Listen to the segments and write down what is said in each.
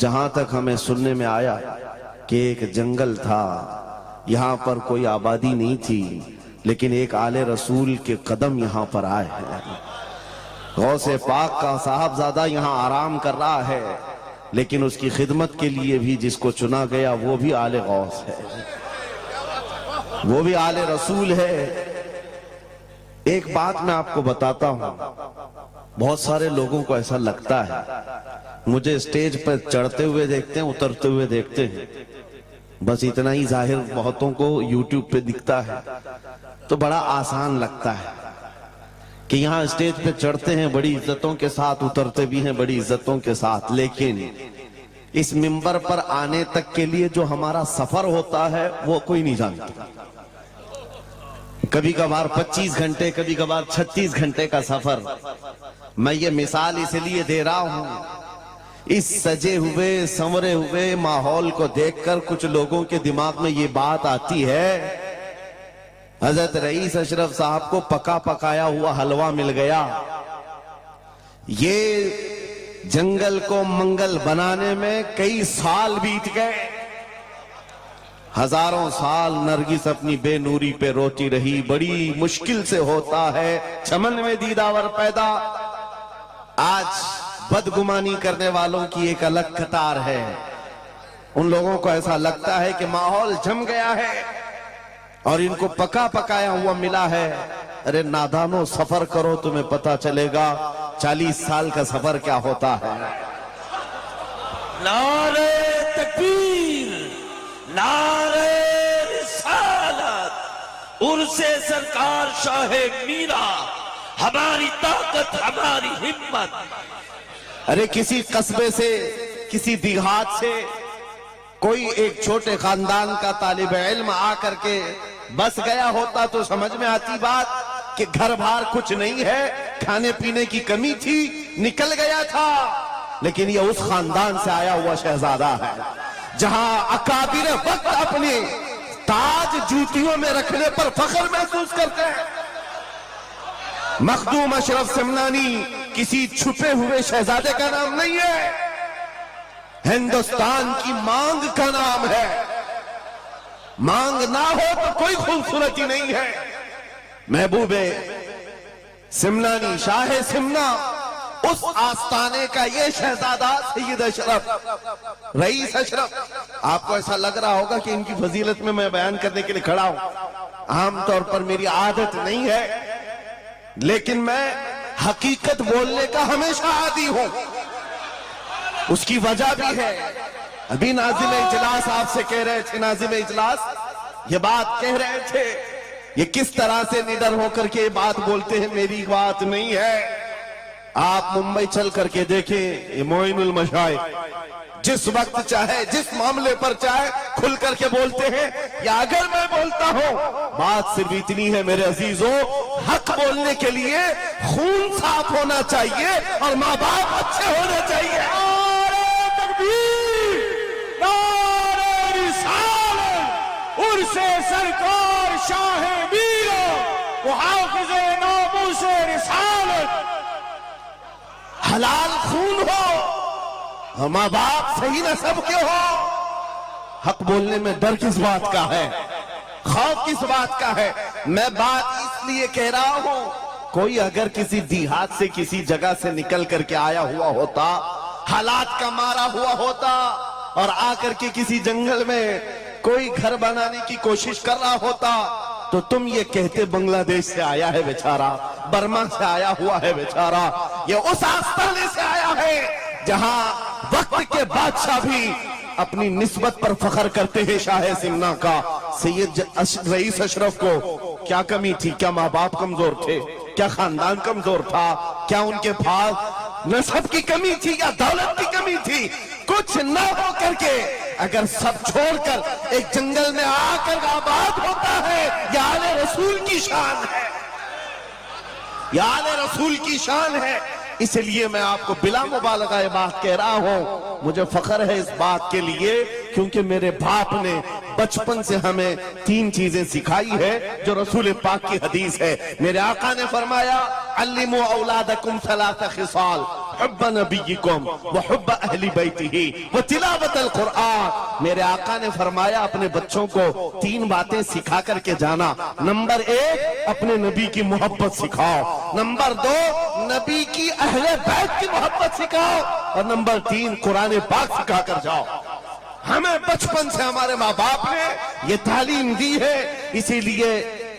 جہاں تک ہمیں سننے میں آیا کہ ایک جنگل تھا، یہاں پر کوئی آبادی نہیں تھی، لیکن ایک آل رسول کے قدم یہاں پر آئے ہیں۔ غوث پاک کا صاحبزادہ یہاں آرام کر رہا ہے، لیکن اس کی خدمت کے لیے بھی جس کو چنا گیا وہ بھی آل غوث ہے، وہ بھی آل رسول ہے۔ ایک بات میں آپ کو بتاتا ہوں، بہت سارے لوگوں کو ایسا لگتا ہے، مجھے اسٹیج پر چڑھتے ہوئے دیکھتے ہیں، اترتے ہوئے دیکھتے ہیں، بس اتنا ہی ظاہر بہتوں کو یوٹیوب پہ دکھتا ہے تو بڑا آسان لگتا ہے کہ یہاں اسٹیج پہ چڑھتے ہیں بڑی عزتوں کے ساتھ، اترتے بھی ہیں بڑی عزتوں کے ساتھ، لیکن اس منبر پر آنے تک کے لیے جو ہمارا سفر ہوتا ہے وہ کوئی نہیں جانتا۔ کبھی کبھار 25 گھنٹے، کبھی کبھار 36 گھنٹے کا سفر۔ میں یہ مثال اس لیے دے رہا ہوں، اس سجے ہوئے سنورے ہوئے ماحول کو دیکھ کر کچھ لوگوں کے دماغ میں یہ بات آتی ہے، حضرت رئیس اشرف صاحب کو پکا پکایا ہوا حلوہ مل گیا، یہ جنگل کو منگل بنانے میں کئی سال بیت گئے، ہزاروں سال نرگس اپنی بے نوری پہ روتی رہی، بڑی مشکل سے ہوتا ہے چمن میں دیداور پیدا۔ آج بدگمانی کرنے والوں کی ایک الگ قطار ہے، ان لوگوں کو ایسا لگتا ہے کہ ماحول جم گیا ہے اور ان کو پکا پکایا ہوا ملا ہے۔ ارے نادانو، سفر کرو تمہیں پتا چلے گا 40 سال کا سفر کیا ہوتا ہے۔ نعرہ تکبیر، نعرہ رسالت، عرس سرکار شاہ میرا، ہماری طاقت ہماری ہمت۔ ارے کسی قصبے سے، کسی دیہات سے کوئی ایک چھوٹے خاندان کا طالب علم آ کر کے بس گیا ہوتا تو سمجھ میں آتی بات کہ گھر بھار کچھ نہیں ہے، کھانے پینے کی کمی تھی، نکل گیا تھا، لیکن یہ اس خاندان سے آیا ہوا شہزادہ ہے جہاں اکابر وقت اپنے تاج جوتیوں میں رکھنے پر فخر محسوس کرتے ہیں۔ مخدوم اشرف سمنانی کسی چھپے ہوئے شہزادے کا نام نہیں ہے، ہندوستان کی مانگ کا نام ہے۔ مانگ نہ ہو تو کوئی خوبصورتی نہیں ہے۔ محبوب سمنانی، شاہ سمنا، اس آستانے کا یہ شہزادہ سید اشرف، رئیس اشرف۔ آپ کو ایسا لگ رہا ہوگا کہ ان کی فضیلت میں بیان کرنے کے لیے کھڑا ہوں، عام طور پر میری عادت نہیں ہے، لیکن میں حقیقت بولنے کا ہمیشہ عادی ہوں۔ اس کی وجہ بھی ہے، ابھی ناظم اجلاس آپ سے کہہ رہے تھے، ناظم اجلاس یہ بات کہہ رہے تھے، یہ کس طرح سے نڈر ہو کر کے بات بولتے ہیں، میری بات نہیں ہے۔ آپ ممبئی چل کر کے دیکھیں، یہ معین المشائخ جس وقت چاہے، جس معاملے پر چاہے کھل کر کے بولتے ہیں، یا اگر میں بولتا ہوں، بات صرف اتنی ہے میرے عزیزوں، حق بولنے کے لیے خون صاف ہونا چاہیے اور ماں باپ اچھے ہونے چاہیے۔ نعرہ تکبیر، نعرہ رسالت، عرس سرکار شاہ میرا، محافظ ناموس رسالت۔ حلال خون ہو اور ماں باپ صحیح نسب کے ہو، حق بولنے میں ڈر کس بات کا ہے، خوف کس بات کا ہے؟ میں بات اس لیے کہہ رہا ہوں، کوئی اگر کسی دیہات سے، کسی جگہ سے نکل کر کے آیا ہوا ہوتا، حالات کا مارا ہوا ہوتا اور آ کر کے کسی جنگل میں کوئی گھر بنانے کی کوشش کر رہا ہوتا تو تم یہ کہتے بنگلہ دیش سے آیا ہے بیچارہ، برما سے آیا ہوا ہے بیچارہ۔ یہ اس آستانے سے آیا ہے جہاں وقت کے بادشاہ بھی اپنی نسبت پر فخر کرتے ہیں۔ شاہ سمنا کا سید رئیس اشرف کو کیا کمی تھی؟ کیا ماں باپ کمزور تھے؟ کیا خاندان کمزور تھا؟ کیا ان کے پاس نسب کی کمی تھی یا دولت کی کمی تھی؟ کچھ نہ ہو کر کے اگر سب چھوڑ کر ایک جنگل میں آ کر آباد ہوتا ہے، یہ آل رسول کی شان ہے، یہ آل رسول کی شان ہے۔ اس لیے میں آپ کو بلا مبالغہ یہ بات کہہ رہا ہوں، مجھے فخر ہے اس بات کے لیے کیونکہ میرے باپ نے بچپن سے ہمیں 3 چیزیں سکھائی ہے جو رسول پاک کی حدیث ہے۔ میرے آقا نے فرمایا علموا اولادکم 3 خصال، حب نبیکم وحب اہل بیتہ وتلاوت القرآن۔ میرے آقا نے فرمایا اپنے بچوں کو 3 باتیں سکھا کر کے جانا۔ نمبر 1 اپنے نبی کی محبت سکھاؤ، نمبر 2 نبی کی اہل بیت کی محبت سکھاؤ، اور نمبر 3 قرآن پاک سکھا کر جاؤ۔ ہمیں بچپن سے ہمارے ماں باپ نے یہ تعلیم دی ہے، اسی لیے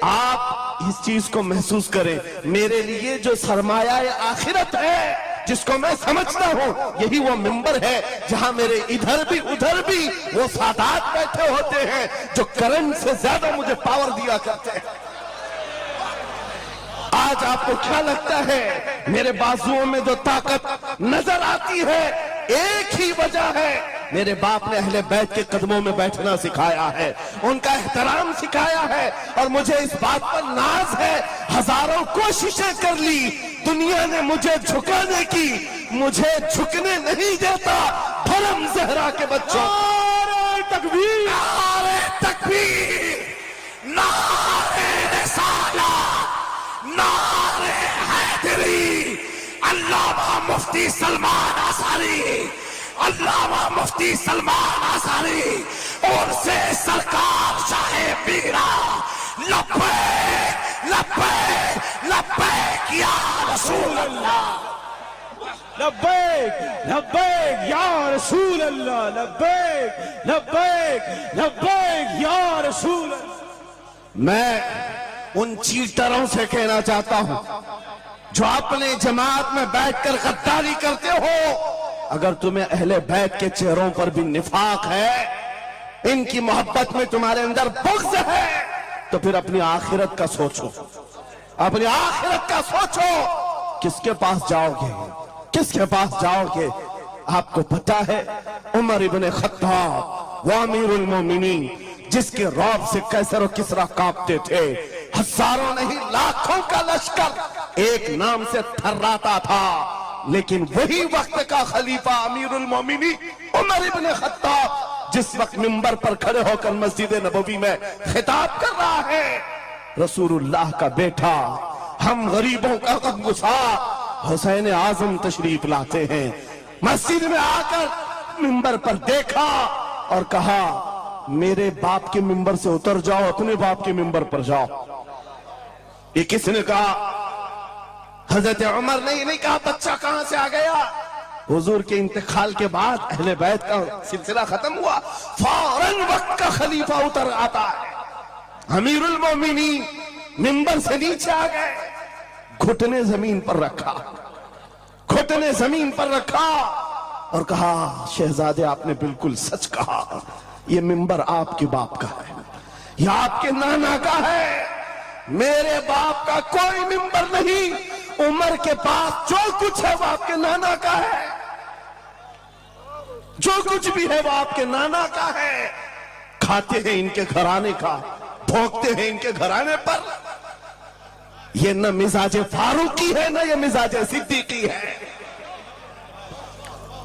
آپ اس چیز کو محسوس کریں۔ میرے لیے جو سرمایہ آخرت ہے جس کو میں سمجھتا ہوں، یہی وہ منبر ہے جہاں میرے ادھر بھی ادھر بھی وہ سادات بیٹھے ہوتے ہیں جو کرنٹ سے زیادہ مجھے پاور دیا کرتے ہیں۔ آج آپ کو کیا لگتا ہے میرے بازوؤں میں جو طاقت نظر آتی ہے، ایک ہی وجہ ہے، میرے باپ نے اہل بیت کے قدموں میں بیٹھنا سکھایا ہے، ان کا احترام سکھایا ہے، اور مجھے اس بات پر ناز ہے۔ ہزاروں کوششیں کر لی، دنیا نے مجھے جھکانے کی، مجھے جھکنے نہیں دیتا بھرم زہرا کے بچوں۔ نعرہ تکبیر، نعرہ تکبیر، نعرہ رسالت، نعرہ حیدری۔ علامہ مفتی سلمان آثاری، علامہ مفتی سلمان آثاری اور سے سرکار شاہ میرا، لبیک لبیک لبیک یا رسول اللہ، لبیک لبیک یا رسول اللہ، لبیک لبیک لبیک یا رسول اللہ۔ میں ان چیٹروں سے کہنا چاہتا ہوں جو اپنے جماعت میں بیٹھ کر غداری کرتے ہو، اگر تمہیں اہل بیت کے چہروں پر بھی نفاق ہے، ان کی محبت میں تمہارے اندر بغض ہے، تو پھر اپنی آخرت کا سوچو، اپنی آخرت کا سوچو۔ کس کے پاس جاؤ گے، کس کے پاس جاؤ گے؟ آپ کو پتا ہے عمر ابن خطاب وہ امیر المومنین جس کے رعب سے قیصر و کسریٰ کانپتے تھے، ہزاروں نہیں لاکھوں کا لشکر ایک نام سے تھراتا تھا، لیکن وہی وقت کا خلیفہ امیر المومنین عمر ابن خطاب جس وقت منبر پر کھڑے ہو کر مسجد نبوی میں خطاب کر رہا ہے، رسول اللہ کا بیٹا، ہم غریبوں کا غمگسار حسین اعظم تشریف لاتے ہیں، مسجد میں آ کر منبر پر دیکھا اور کہا میرے باپ کے منبر سے اتر جاؤ، اپنے باپ کے منبر پر جاؤ۔ یہ کس نے کہا؟ حضرت عمر نے نہیں کہا بچہ کہاں سے آ گیا۔ حضور کے انتقال کے بعد اہل بیت کا سلسلہ ختم ہوا، فوراً وقت کا خلیفہ اتر آتا ہے، امیر المومنین منبر سے نیچے آ گئے، گھٹنے زمین پر رکھا، گھٹنے زمین پر رکھا اور کہا شہزادے آپ نے بالکل سچ کہا، یہ منبر آپ کے باپ کا ہے، یہ آپ کے نانا کا ہے، میرے باپ کا کوئی منبر نہیں، عمر کے پاس جو کچھ ہے وہ آپ کے نانا کا ہے، جو کچھ بھی ہے وہ آپ کے نانا کا ہے، کھاتے ہیں ان کے گھرانے کا، بھونکتے ہیں ان کے گھرانے پر۔ یہ نہ مزاج فاروقی ہے نہ یہ مزاج صدیقی ہے۔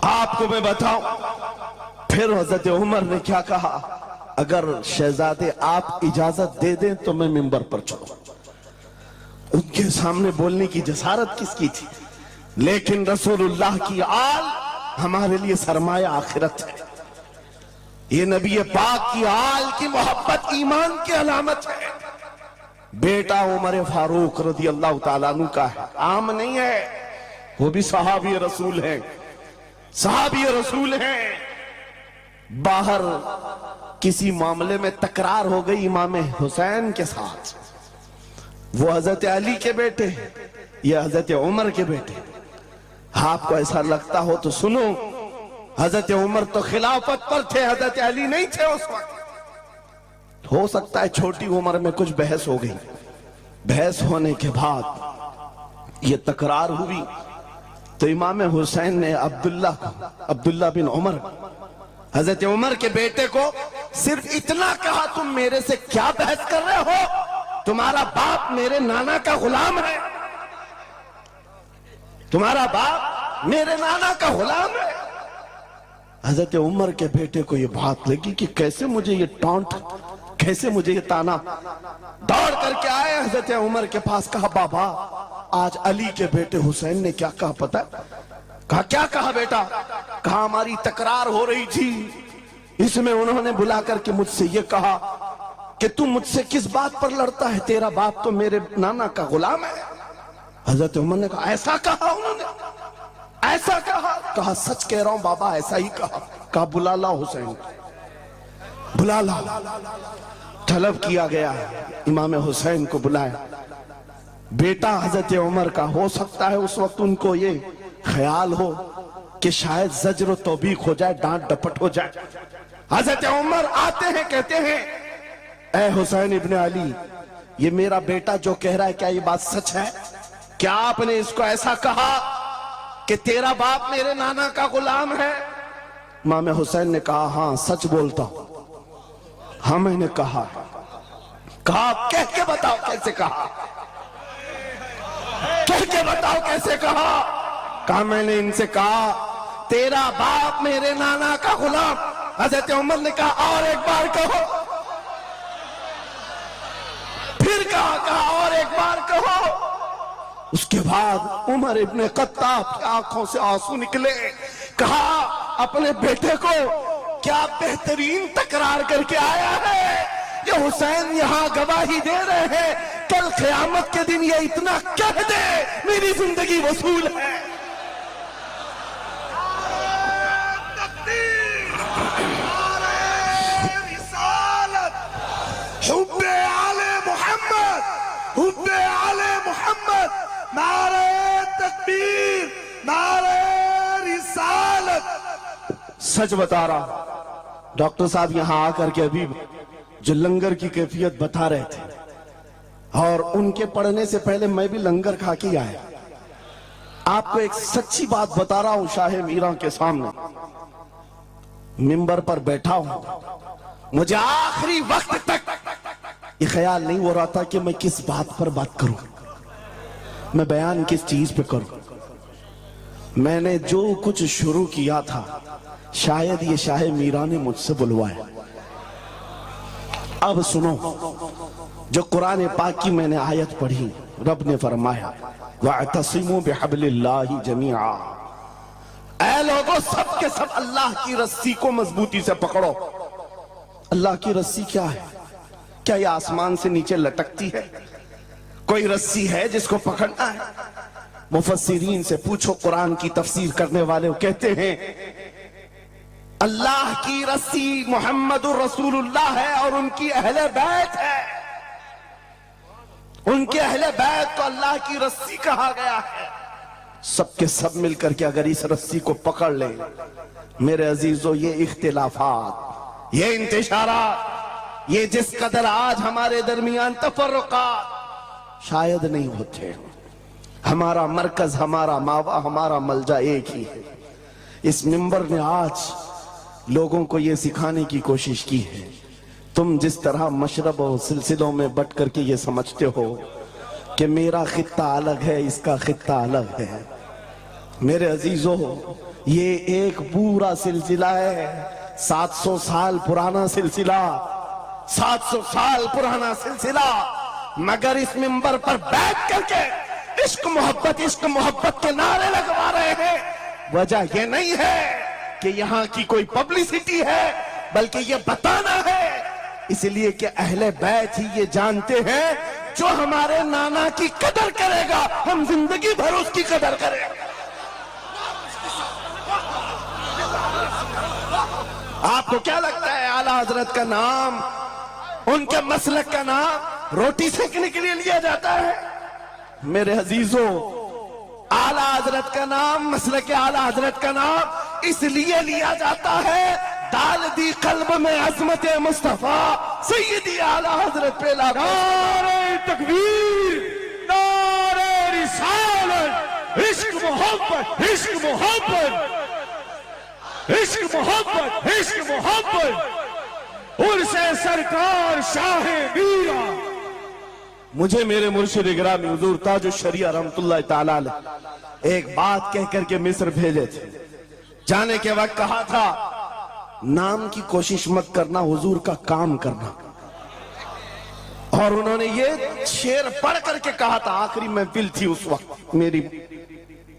آپ کو میں بتاؤں پھر حضرت عمر نے کیا کہا، اگر شہزادے آپ اجازت دے دیں تو میں منبر پر چڑھوں۔ ان کے سامنے بولنے کی جسارت کس کی تھی؟ لیکن رسول اللہ کی آل ہمارے لیے سرمایہ آخرت ہے، یہ نبی پاک کی آل کی محبت ایمان کی علامت ہے۔ بیٹا عمر فاروق رضی اللہ تعالیٰ عنہ کا ہے، عام نہیں ہے، وہ بھی صحابی رسول ہیں، صحابی رسول ہیں۔ باہر کسی معاملے میں تکرار ہو گئی امام حسین کے ساتھ، وہ حضرت علی کے بیٹے یا حضرت عمر کے بیٹے، آپ کو ایسا لگتا ہو تو سنو، حضرت عمر تو خلافت پر تھے، حضرت علی نہیں تھے اس وقت۔ ہو سکتا ہے چھوٹی عمر میں کچھ بحث ہو گئی، بحث ہونے کے بعد یہ تکرار ہوئی تو امام حسین نے عبداللہ بن عمر، حضرت عمر کے بیٹے کو صرف اتنا کہا، تم میرے سے کیا بحث کر رہے ہو؟ تمہارا باپ میرے نانا کا غلام ہے، تمہارا باپ میرے نانا کا غلام ہے۔ حضرت عمر کے بیٹے کو یہ بات لگی کہ کیسے مجھے یہ ٹانٹ، کیسے مجھے یہ تانا، دوڑ کر کے آئے حضرت عمر کے پاس، کہا بابا آج علی کے بیٹے حسین نے کیا کہا پتہ؟ کہا کیا کہا بیٹا؟ کہا ہماری تکرار ہو رہی تھی، اس میں انہوں نے بلا کر کے مجھ سے یہ کہا کہ تم مجھ سے کس بات پر لڑتا ہے، تیرا باپ تو میرے نانا کا غلام ہے۔ حضرت عمر نے کہا ایسا کہا انہوں نے، ایسا کہا؟ کہا سچ کہہ رہا ہوں بابا ایسا ہی کہا۔ کہا بلا لا حسین، بلا لا۔ طلب کیا گیا، امام حسین کو بلایا۔ بیٹا حضرت عمر کا، ہو سکتا ہے اس وقت ان کو یہ خیال ہو کہ شاید زجر و توبیخ ہو جائے، ڈانٹ ڈپٹ ہو جائے۔ حضرت عمر آتے ہیں، کہتے ہیں اے حسین ابن علی، یہ میرا بیٹا جو کہہ رہا ہے کیا یہ بات سچ ہے؟ کیا آپ نے اس کو ایسا کہا کہ تیرا باپ میرے نانا کا غلام ہے؟ امام حسین نے کہا ہاں سچ بولتا ہوں، ہاں میں نے کہا۔ کہا کہہ کے بتاؤ کیسے کہا، کہہ کے بتاؤ کیسے کہا؟ کہا میں نے ان سے کہا تیرا باپ میرے نانا کا غلام۔ حضرت عمر نے کہا اور ایک بار کہو، پھر کہا اور ایک بار کہو۔ اس کے بعد عمر ابن خطاب کی آنکھوں سے آنسو نکلے۔ کہا اپنے بیٹے کو کیا بہترین تکرار کر کے آیا ہے، یہ حسین یہاں گواہی دے رہے ہیں، کل قیامت کے دن یہ اتنا کہہ دے میری زندگی وصول ہے۔ حب آل محمد، حب آل محمد، نعرہ تکبیر، نعرہ رسالت۔ سچ بتا رہا، ڈاکٹر صاحب یہاں آ کر کے ابھی جو لنگر کی کیفیت بتا رہے تھے، اور ان کے پڑھنے سے پہلے میں بھی لنگر کھا کے آیا۔ آپ کو ایک سچی بات بتا رہا ہوں، شاہ میراں کے سامنے منبر پر بیٹھا ہوں، مجھے آخری وقت تک یہ خیال نہیں ہو رہا تھا کہ میں کس بات پر بات کروں، میں بیان کس چیز پہ کروں۔ میں نے جو کچھ شروع کیا تھا شاید یہ شاہ میراں نے مجھ سے بلوایا۔ اب سنو جو قرآن پاک کی میں نے آیت پڑھی، رب نے فرمایا وَاعْتَصِمُوا بِحَبْلِ اللَّهِ جَمِيعًا، اے لوگوں سب کے سب اللہ کی رسی کو مضبوطی سے پکڑو۔ اللہ کی رسی کیا ہے؟ کیا یہ آسمان سے نیچے لٹکتی ہے؟ کوئی رسی ہے جس کو پکڑنا ہے؟ مفسرین سے پوچھو، قرآن کی تفسیر کرنے والے کہتے ہیں اللہ کی رسی محمد الرسول اللہ ہے اور ان کی اہل بیت ہے، ان کے اہل بیت کو اللہ کی رسی کہا گیا ہے۔ سب کے سب مل کر کے اگر اس رسی کو پکڑ لیں، میرے عزیزو، یہ اختلافات، یہ انتشارات، یہ جس قدر آج ہمارے درمیان تفرقات شاید نہیں ہوتے۔ ہمارا مرکز، ہمارا ماوا، ہمارا ملجا ایک ہی ہے۔ اس منبر نے آج لوگوں کو یہ سکھانے کی کوشش کی ہے، تم جس طرح مشرب و سلسلوں میں بٹ کر کے یہ سمجھتے ہو کہ میرا خطہ الگ ہے، اس کا خطہ الگ ہے، میرے عزیزو یہ ایک پورا سلسلہ ہے، 700 سال پرانا سلسلہ، 700 سال پرانا سلسلہ۔ مگر اس منبر پر بیٹھ کر کے عشق محبت کے نعرے لگوا رہے ہیں، وجہ یہ نہیں ہے کہ یہاں کی کوئی پبلسٹی ہے، بلکہ یہ بتانا ہے اس لیے کہ اہل بیت ہی یہ جانتے ہیں جو ہمارے نانا کی قدر کرے گا ہم زندگی بھر اس کی قدر کریں گے۔ آپ کو کیا لگتا ہے اعلیٰ حضرت کا نام، ان کے مسلک کا نام روٹی سیکنے کے لیے لیا جاتا ہے؟ میرے عزیزو، اعلیٰ حضرت کا نام، مسلک اعلیٰ حضرت کا نام اس لیے لیا جاتا ہے ڈال دی قلب میں عظمت مصطفیٰ سیدی اعلیٰ حضرت پہ لاکھوں نعرہ تکبیر، نعرہ رسالت، عشق محبت، عشق محبت، عشق محبت، عشق محبت، عرس سرکار شاہ میرا۔ مجھے میرے مرشد گرامی حضور تاج الشریعہ رحمت اللہ تعالیٰ علیہ ایک بات کہہ کر کے مصر بھیجے تھے، جانے کے وقت کہا تھا نام کی کوشش مت کرنا، حضور کا کام کرنا۔ اور انہوں نے یہ شعر پڑھ کر کے کہا تھا، آخری محفل تھی اس وقت میری،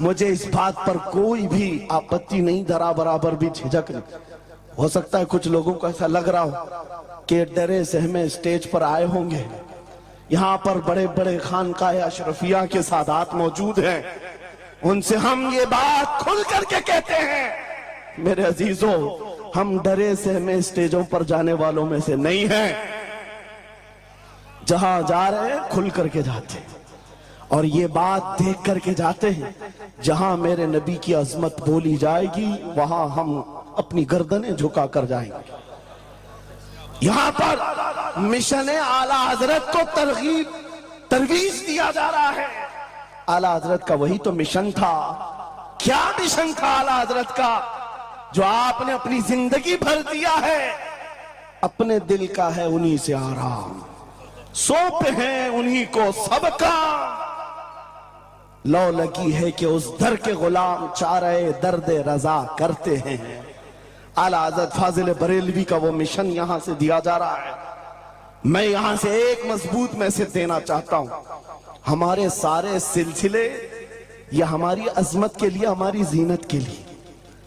مجھے اس بات پر کوئی بھی آپتی نہیں، ذرا برابر بھی جھجک نہیں۔ ہو سکتا ہے کچھ لوگوں کو ایسا لگ رہا ہو کہ ڈرے سہمے اسٹیج پر آئے ہوں گے، یہاں پر بڑے بڑے خانقاہ اشرفیہ کے سادات موجود ہیں، ان سے ہم یہ بات کھل کر کے کہتے ہیں میرے عزیزوں، ہم ڈرے سہمے اسٹیجوں پر جانے والوں میں سے نہیں ہیں، جہاں جا رہے ہیں کھل کر کے جاتے ہیں، اور یہ بات دیکھ کر کے جاتے ہیں جہاں میرے نبی کی عظمت بولی جائے گی وہاں ہم اپنی گردنیں جھکا کر جائیں گے۔ یہاں پر مشن اعلیٰ حضرت کو ترویج دیا جا رہا ہے۔ اعلیٰ حضرت کا وہی تو مشن تھا۔ کیا مشن تھا اعلیٰ حضرت کا جو آپ نے اپنی زندگی بھر دیا ہے؟ اپنے دل کا ہے انہی سے آرام، سونپے ہیں انہی کو سب کا، لو لگی ہے کہ اس در کے غلام چارہ درد رضا کرتے ہیں۔ اعلیٰ حضرت فاضل بریلوی کا وہ مشن یہاں سے دیا جا رہا ہے۔ میں یہاں سے ایک مضبوط میسج دینا چاہتا ہوں، ہمارے سارے سلسلے یہ ہماری عظمت کے لیے، ہماری زینت کے لیے،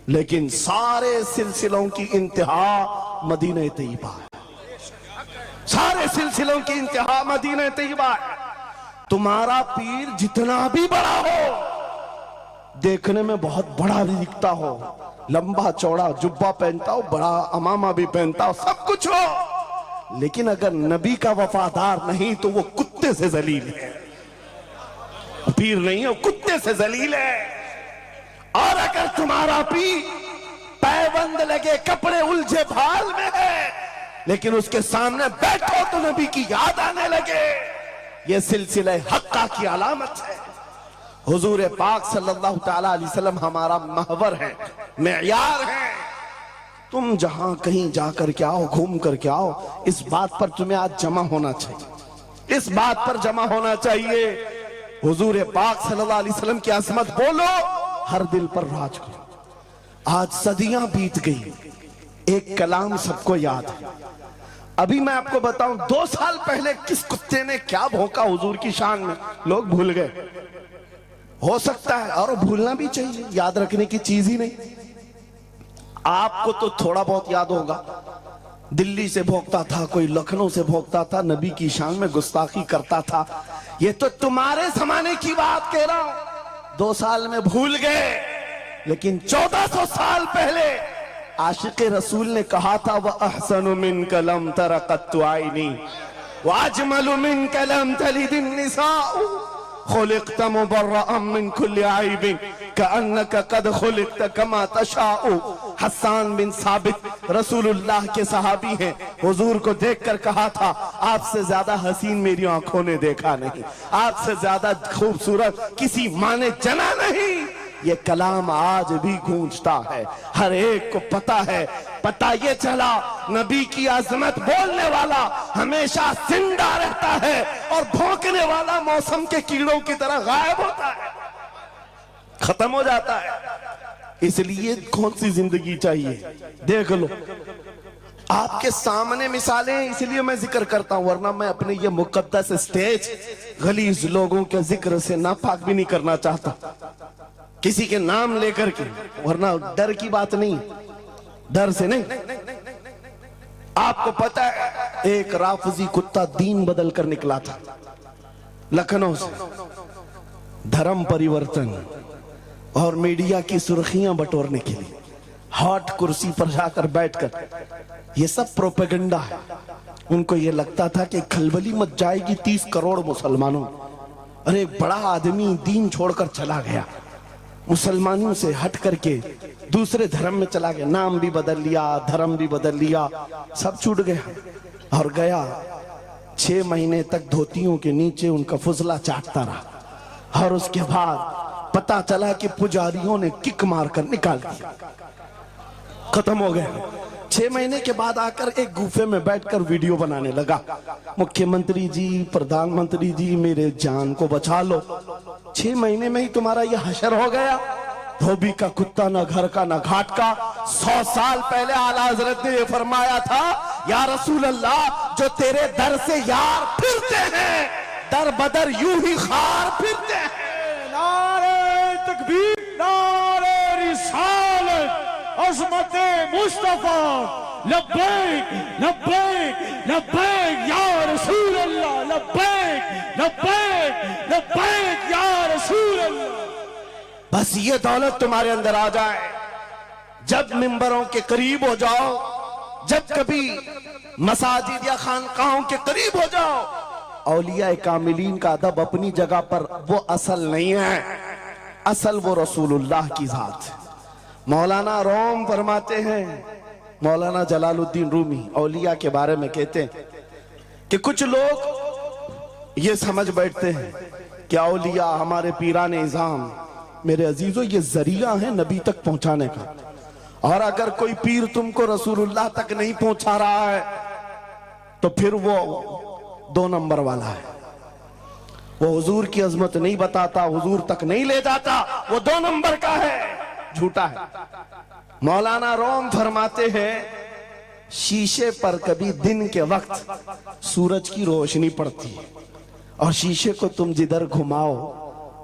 لیکن سارے سلسلوں کی انتہا مدینہ طیبہ ہے، سارے سلسلوں کی انتہا مدینہ طیبہ ہے۔ تمہارا پیر جتنا بھی بڑا ہو، دیکھنے میں بہت بڑا بھی دکھتا ہو، لمبا چوڑا جبہ پہنتا ہو، بڑا امامہ بھی پہنتا ہو، سب کچھ ہو، لیکن اگر نبی کا وفادار نہیں تو وہ کتے سے ذلیل ہے، پیر نہیں ہے، وہ کتے سے ذلیل ہے۔ اور اگر تمہارا پیر پیوند لگے کپڑے الجھے بھال میں ہے لیکن اس کے سامنے بیٹھو تو نبی کی یاد آنے لگے، یہ سلسلہ حقہ کی علامت ہے۔ حضور پاک صلی اللہ تعالیٰ علیہ وسلم ہمارا محور ہے، معیار ہے۔ تم جہاں کہیں جا کر کے آؤ، گھوم کر کے آؤ، اس بات پر تمہیں آج جمع ہونا چاہیے، اس بات پر جمع ہونا چاہیے۔ حضور پاک صلی اللہ علیہ وسلم کی عظمت بولو، ہر دل پر راج کرو۔ آج صدیاں بیت گئی، ایک کلام سب کو یاد ہے۔ ابھی میں آپ کو بتاؤں 2 سال پہلے کس کتے نے کیا بھونکا حضور کی شان میں، لوگ بھول گئے۔ ہو سکتا ہے، اور بھولنا بھی چاہیے، یاد رکھنے کی چیز ہی نہیں۔ آپ کو تو تھوڑا بہت یاد ہوگا، دلی سے بھونکتا تھا، کوئی لکھنؤ سے بھونکتا تھا، نبی کی شان میں گستاخی کرتا تھا۔ یہ تو تمہارے زمانے کی بات کہہ رہا ہوں، 2 سال میں بھول گئے، لیکن 1400 سال پہلے عاشق رسول نے کہا تھا وَأَحْسَنُ مِنْكَ لَمْ تَرَ قَطُّ عَيْنِي وَأَجْمَلُ مِنْكَ لَمْ تَلِدِ النِّسَاءُ خُلِقْتَ مُبَرَّأً مِنْ كُلِّ عَيْبٍ كَأَنَّكَ قَدْ خُلِقْتَ كَمَا تَشَاءُ۔ حسان بن ثابت رسول اللہ کے صحابی ہیں، حضور کو دیکھ کر کہا تھا آپ سے زیادہ حسین میری آنکھوں نے دیکھا نہیں، آپ سے زیادہ خوبصورت کسی ماں نے جنا نہیں۔ یہ کلام آج بھی گونجتا ہے، ہر ایک کو پتا ہے۔ پتا یہ چلا نبی کی عظمت بولنے والا ہمیشہ زندہ رہتا ہے اور بھونکنے والا موسم کے کیڑوں کی طرح غائب ہوتا ہے، ختم ہو جاتا ہے۔ اس لیے کون سی زندگی چاہیے؟ دیکھ لو آپ کے سامنے مثالیں، اس لیے میں ذکر کرتا ہوں، ورنہ میں اپنے یہ مقدس اسٹیج غلیظ لوگوں کے ذکر سے ناپاک بھی نہیں کرنا چاہتا، کسی کے نام لے کر کے، ورنہ ڈر کی بات نہیں، ڈر سے نہیں۔ آپ کو پتہ ہے ایک رافضی کتا دین بدل کر نکلا تھا لکھنؤ سے، دھرم پریورتن اور میڈیا کی سرخیاں بٹورنے کے لیے ہاٹ کرسی پر جا کر بیٹھ کر، یہ سب پروپیگنڈا ہے۔ ان کو یہ لگتا تھا کہ کھلبلی مچ جائے گی 30 کروڑ مسلمانوں، اور ایک بڑا آدمی دین چھوڑ کر چلا گیا، مسلمانوں سے ہٹ کر کے دوسرے دھرم میں چلا گیا، نام بھی بدل لیا، دھرم بھی بدل لیا، سب چھوٹ گیا اور گیا 6 مہینے تک دھوتیوں کے نیچے ان کا فضلہ چاٹتا رہا، اور اس کے بعد پتا چلا کہ پجاریوں نے کک مار کر نکال دیا، ختم ہو گیا۔ 6 مہینے کے بعد آ کر ایک گوفے میں بیٹھ کر ویڈیو بنانے لگا، مکھیہ منتری جی، پردھان منتری جی، میرے جان کو بچا لو، 6 مہینے میں ہی تمہارا یہ حشر ہو گیا۔ دھوبی کا کتا، نہ گھر کا نہ گھاٹ کا۔ 100 سال پہلے اعلیٰ حضرت نے یہ فرمایا تھا، یا رسول اللہ جو تیرے در سے یار پھرتے ہیں در بدر یوں ہی خار پھرتے ہیں۔ نعرہ تکبیر نعرہ رسالت عظمت مصطفیٰ لبیک لبیک لبیک یا رسول اللہ لبیک لبیک لبیک یا رسول اللہ. بس یہ دولت تمہارے اندر آ جائے. جب ممبروں کے قریب ہو جاؤ, جب کبھی مساجد یا خانقاہوں کے قریب ہو جاؤ, اولیاء کاملین کا ادب اپنی جگہ پر وہ اصل نہیں ہے, اصل وہ رسول اللہ کی ذات. مولانا روم فرماتے ہیں, مولانا جلال الدین رومی اولیاء کے بارے میں کہتے ہیں کہ کچھ لوگ یہ سمجھ بیٹھتے ہیں کہ اولیاء ہمارے پیران اعظام, میرے عزیزو یہ ذریعہ ہیں نبی تک پہنچانے کا, اور اگر کوئی پیر تم کو رسول اللہ تک نہیں پہنچا رہا ہے تو پھر وہ 2 نمبر والا ہے. وہ حضور کی عظمت نہیں بتاتا, حضور تک نہیں لے جاتا, وہ 2 نمبر کا ہے, جھوٹا ہے. مولانا روم فرماتے ہیں شیشے پر کبھی دن کے وقت سورج کی روشنی پڑتی ہے, اور شیشے کو تم جدھر گھماؤ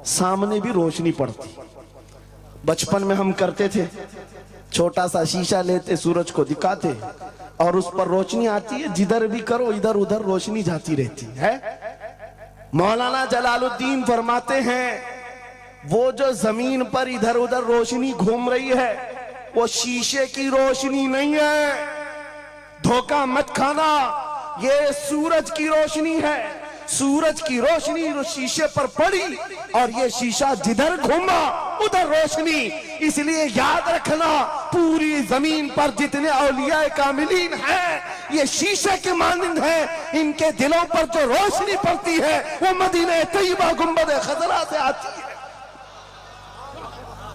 سامنے بھی روشنی پڑتی. بچپن میں ہم کرتے تھے, چھوٹا سا شیشہ لیتے, سورج کو دکھاتے اور اس پر روشنی آتی ہے, جدھر بھی کرو ادھر ادھر روشنی جاتی رہتی ہے. مولانا جلال الدین فرماتے ہیں وہ جو زمین پر ادھر ادھر روشنی گھوم رہی ہے وہ شیشے کی روشنی نہیں ہے, دھوکہ مت کھانا, یہ سورج کی روشنی ہے. سورج کی روشنی شیشے پر پڑی اور یہ شیشہ جدھر گھوما ادھر روشنی. اس لیے یاد رکھنا پوری زمین پر جتنے اولیاء کاملین ہیں یہ شیشے کے مانند ہیں, ان کے دلوں پر جو روشنی پڑتی ہے وہ مدینہ طیبہ گنبد خضرا سے آتی ہے,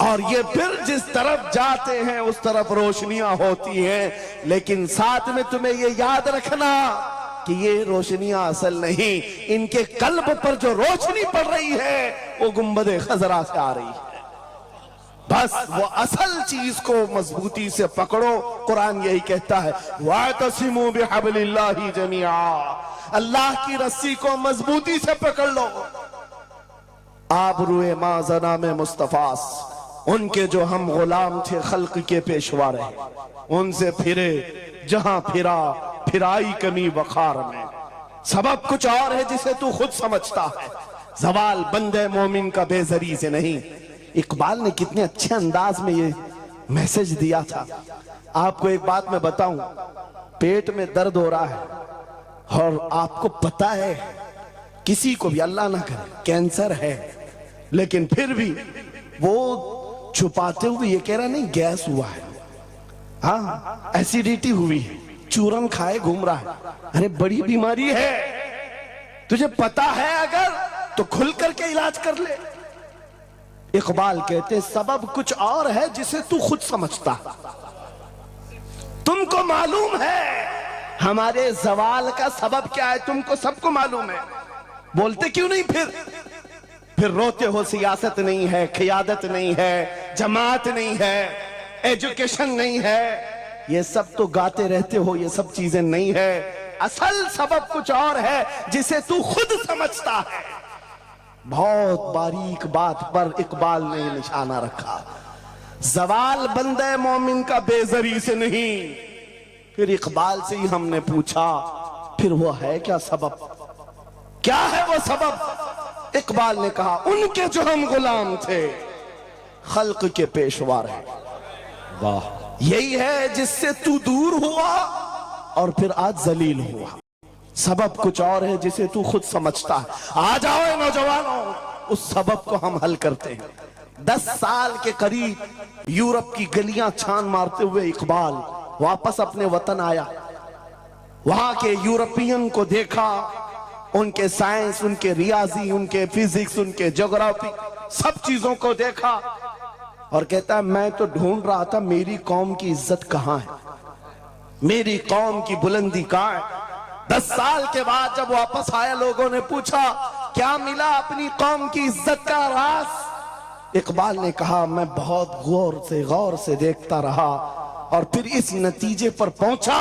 اور یہ پھر جس طرف جاتے ہیں اس طرف روشنیاں ہوتی ہیں. لیکن ساتھ میں تمہیں یہ یاد رکھنا کہ یہ روشنیاں اصل نہیں, ان کے قلب پر جو روشنی پڑ رہی ہے وہ گنبد خضرا سے آ رہی ہے. بس وہ اصل چیز کو مضبوطی سے پکڑو. قرآن یہی کہتا ہے وَاعْتَصِمُوا بِحَبْلِ اللَّهِ جَمِيعًا, اللہ کی رسی کو مضبوطی سے پکڑ لو. آبروئے ماں زنام مصطفیٰ, ان کے جو ہم غلام تھے خلق کے پیشوا رہے, ان سے پھرے جہاں پھرا پھرائی کمی وقار میں. سبب کچھ اور ہے جسے تو خود سمجھتا ہے, زوال بندے مومن کا بے زری سے نہیں. اقبال نے کتنے اچھے انداز میں یہ میسج دیا تھا. آپ کو ایک بات میں بتاؤں, پیٹ میں درد ہو رہا ہے اور آپ کو پتا ہے کسی کو بھی اللہ نہ کرے کینسر ہے, لیکن پھر بھی وہ چھپاتے ہوئے یہ کہہ رہا نہیں گیس ہوا ہے, ہاں ایسیڈیٹی ہوئی ہے, چورن کھائے گھوم رہا ہے. ارے بڑی بیماری ہے, تجھے پتا ہے اگر تو کھل کر کے علاج کر لے. اقبال کہتے سبب کچھ اور ہے جسے تو خود سمجھتا. تم کو معلوم ہے ہمارے زوال کا سبب کیا ہے, تم کو سب کو معلوم ہے, بولتے کیوں نہیں پھر روتے ہو سیاست نہیں ہے, قیادت نہیں ہے, جماعت نہیں ہے, ایجوکیشن نہیں ہے, یہ سب تو گاتے رہتے ہو, یہ سب چیزیں نہیں ہے. اصل سبب کچھ اور ہے جسے تو خود سمجھتا ہے. بہت باریک بات پر اقبال نے نشانہ رکھا. زوال بندے مومن کا بے زری سے نہیں. پھر اقبال سے ہی ہم نے پوچھا پھر وہ ہے کیا سبب, کیا ہے وہ سبب؟ اقبال نے کہا ان کے جو ہم غلام تھے خلق کے پیشوا رہے. واہ, یہی ہے جس سے تو دور ہوا اور پھر آج ذلیل ہوا. سبب کچھ اور ہے جسے تو خود سمجھتا ہے. آ جاؤ اے نوجوانوں, اس سبب کو ہم حل کرتے ہیں. 10 سال کے قریب یورپ کی گلیاں چھان مارتے ہوئے اقبال واپس اپنے وطن آیا. وہاں کے یورپین کو دیکھا, ان کے سائنس, ان کے ریاضی, ان کے فزکس, ان کے جغرافی, سب چیزوں کو دیکھا اور کہتا ہے میں تو ڈھونڈ رہا تھا میری قوم کی عزت کہاں ہے, میری قوم کی بلندی کہاں ہے. 10 سال کے بعد جب واپس آیا لوگوں نے پوچھا کیا ملا اپنی قوم کی عزت کا راز؟ اقبال نے کہا میں بہت غور سے دیکھتا رہا اور پھر اس نتیجے پر پہنچا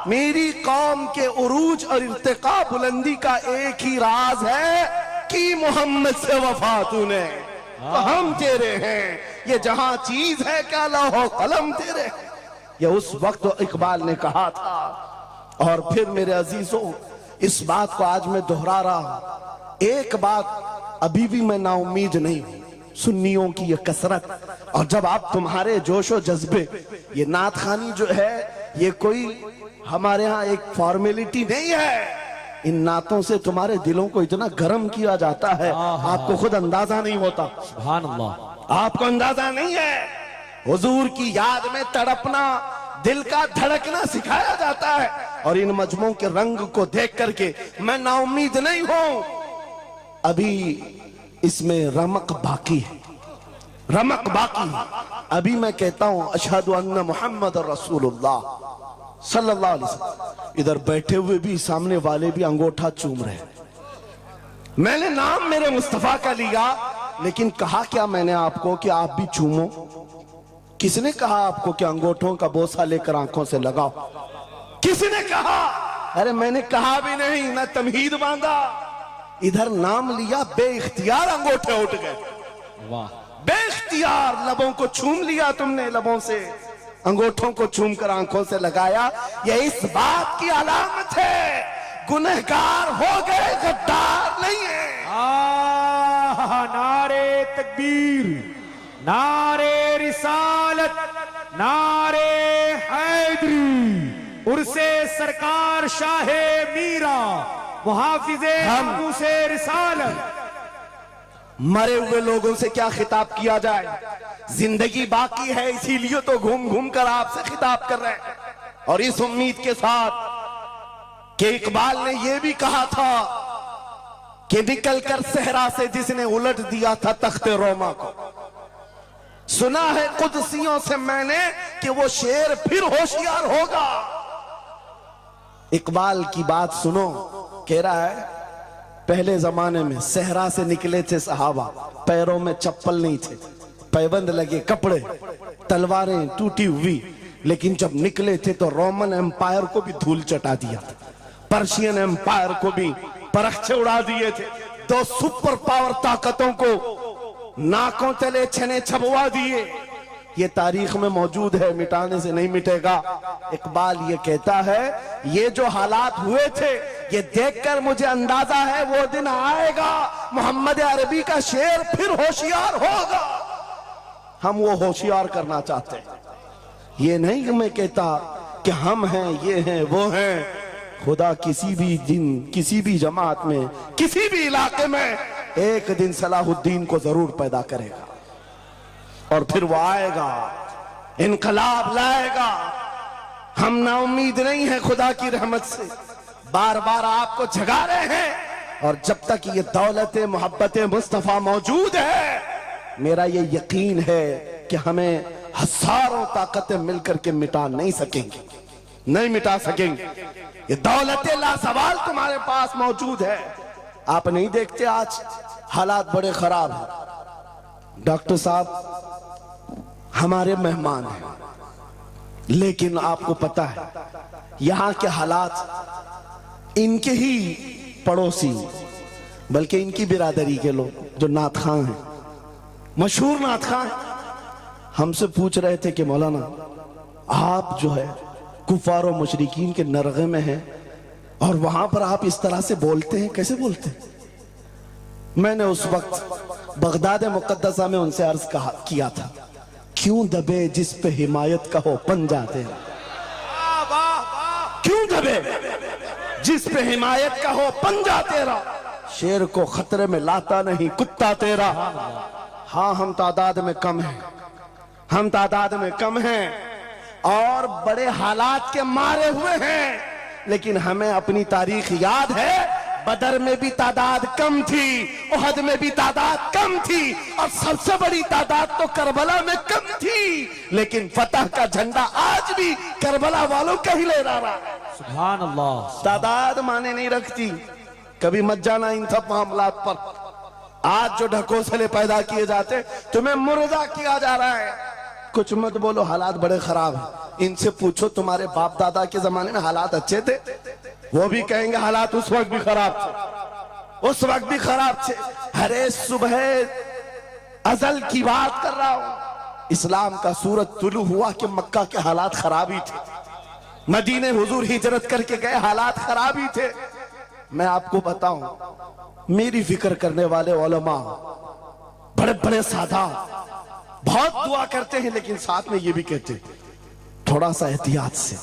میری قوم کے عروج اور ارتقاء بلندی کا ایک ہی راز ہے کہ محمد سے وفا تو نے. تو ہم تیرے ہیں، یہ جہاں چیز ہے کیا لوح و قلم تیرے ہیں۔ یہ اس وقت اقبال نے کہا تھا۔ اور پھر میرے عزیزوں، اس بات کو آج میں دہرا رہا ہوں، ایک بات ابھی بھی میں نا امید نہیں ہوں، سنیوں کی یہ کثرت، اور جب آپ تمہارے جوش و جذبے، یہ نعت خوانی جو ہے یہ کوئی ہمارے ہاں ایک فارمیلٹی نہیں ہے، ان نعتوں سے تمہارے دلوں کو اتنا گرم کیا جاتا ہے آپ کو خود اندازہ نہیں ہوتا، سبحان اللہ، آپ کو اندازہ نہیں ہے۔ حضور کی یاد میں تڑپنا، دل کا دھڑکنا سکھایا جاتا ہے، اور ان مجموعوں کے رنگ کو دیکھ کر کے میں نا امید نہیں ہوں، ابھی اس میں رمق باقی ہے، رمق باقی ہے۔ ابھی میں کہتا ہوں اشہد ان محمد رسول اللہ صلی اللہ علیہ وسلم، ادھر بیٹھے ہوئے بھی سامنے والے بھی انگوٹھا چوم رہے ہیں۔ میں نے نام میرے مصطفیٰ کا لیا، لیکن کہا کیا میں نے آپ کو کہ آپ بھی چومو؟ کس نے کہا آپ کو کہ انگوٹھوں کا بوسہ لے کر آنکھوں سے لگاؤ؟ کس نے کہا؟ ارے میں نے کہا بھی نہیں، نہ تمہید باندھا، ادھر نام لیا، بے اختیار انگوٹھے اٹھ گئے، واہ، بے اختیار لبوں کو چوم لیا تم نے، لبوں سے انگوٹھوں کو چوم کر آنکھوں سے لگایا۔ یہ اس بات کی علامت ہے گنہگار ہو گئے، غدار نہیں ہے۔ نعرے تکبیر، نعرے رسالت، نعرے حیدری، عرس سرکار شاہ میرا، محافظ ناموس رسالت۔ مرے ہوئے لوگوں سے کیا خطاب کیا جائے، زندگی باقی ہے، اسی لیے تو گھوم گھوم کر آپ سے خطاب کر رہے ہیں، اور اس امید کے ساتھ کہ اقبال نے یہ بھی کہا تھا کہ نکل کر صحرا سے جس نے الٹ دیا تھا تخت روما کو، سنا ہے قدسیوں سے میں نے کہ وہ شیر پھر ہوشیار ہوگا۔ اقبال کی بات سنو، کہہ رہا ہے پہلے زمانے میں صحرا سے نکلے تھے صحابہ، پیروں میں چپل نہیں تھے، پیبند لگے کپڑے، تلواریں ٹوٹی ہوئی، لیکن جب نکلے تھے تو رومن امپائر کو بھی دھول چٹا دیا تھا، پرشین امپائر کو بھی پرخچے اڑا دیے تھے، دو سپر پاور طاقتوں کو ناکوں تلے چھنے چھبوا دیے۔ یہ تاریخ میں موجود ہے، مٹانے سے نہیں مٹے گا۔ اقبال یہ کہتا ہے یہ جو حالات ہوئے تھے یہ دیکھ کر مجھے اندازہ ہے وہ دن آئے گا محمد عربی کا شعر پھر ہوشیار ہوگا۔ ہم وہ ہوشیار کرنا چاہتے ہیں، یہ نہیں کہ میں کہتا کہ ہم ہیں، یہ ہیں، وہ ہیں۔ خدا کسی بھی دن، کسی بھی جماعت میں، کسی بھی علاقے میں ایک دن صلاح الدین کو ضرور پیدا کرے گا، اور پھر وہ آئے گا، انقلاب لائے گا۔ ہم نا امید نہیں ہیں خدا کی رحمت سے، بار بار آپ کو جگا رہے ہیں، اور جب تک یہ دولت محبت مصطفیٰ موجود ہے میرا یہ یقین ہے کہ ہمیں ہزاروں طاقتیں مل کر کے مٹا نہیں سکیں گے، نہیں مٹا سکیں گے۔ یہ دولت لازوال تمہارے پاس موجود ہے۔ آپ نہیں دیکھتے آج حالات بڑے خراب ہیں، ڈاکٹر صاحب ہمارے مہمان ہیں، لیکن آپ کو پتا ہے یہاں کے حالات ان کے ہی پڑوسی بلکہ ان کی برادری کے لوگ جو نعت خواں ہیں، مشہور نعت خواں ہیں، ہم سے پوچھ رہے تھے کہ مولانا آپ جو ہے کفار و مشرکین کے نرغے میں ہیں اور وہاں پر آپ اس طرح سے بولتے ہیں، کیسے بولتے ہیں؟ میں نے اس وقت بغداد مقدسہ میں ان سے عرض کیا تھا، کیوں دبے جس پہ حمایت کا ہو پنجہ تیرا، کیوں دبے جس پہ حمایت کا ہو پنجہ تیرا، شیر کو خطرے میں لاتا نہیں کتا تیرا۔ ہاں ہم تعداد میں کم ہیں، ہم تعداد میں کم ہیں اور بڑے حالات کے مارے ہوئے ہیں، لیکن ہمیں اپنی تاریخ یاد ہے، بدر میں بھی تعداد کم تھی، احد میں بھی تعداد کم تھی، اور سب سے بڑی تعداد تو کربلا میں کم تھی، لیکن فتح کا جھنڈا آج بھی کربلا والوں کا ہی لے رہا ہے۔ سبحان اللہ۔ تعداد مانے نہیں رکھتی، کبھی مت جانا ان سب معاملات پر۔ آج جو ڈھکوسلے پیدا کیے جاتے تمہیں مردہ کیا جا رہا ہے، کچھ مت بولو، حالات بڑے خراب ہیں۔ ان سے پوچھو تمہارے باپ دادا کے زمانے میں حالات اچھے تھے، وہ بھی کہیں گے حالات اس وقت بھی خراب تھے، اس وقت بھی خراب تھے۔ ہر صبح ازل کی بات کر رہا ہوں. اسلام کا سورج طلوع ہوا کہ مکہ کے حالات خراب ہی تھے. مدینے حضور ہجرت کر کے گئے، حالات خراب ہی تھے. میں آپ کو بتاؤں، میری فکر کرنے والے علماء، بڑے بڑے سادات بہت دعا کرتے ہیں، لیکن ساتھ میں یہ بھی کہتے ہیں تھوڑا سا احتیاط سے.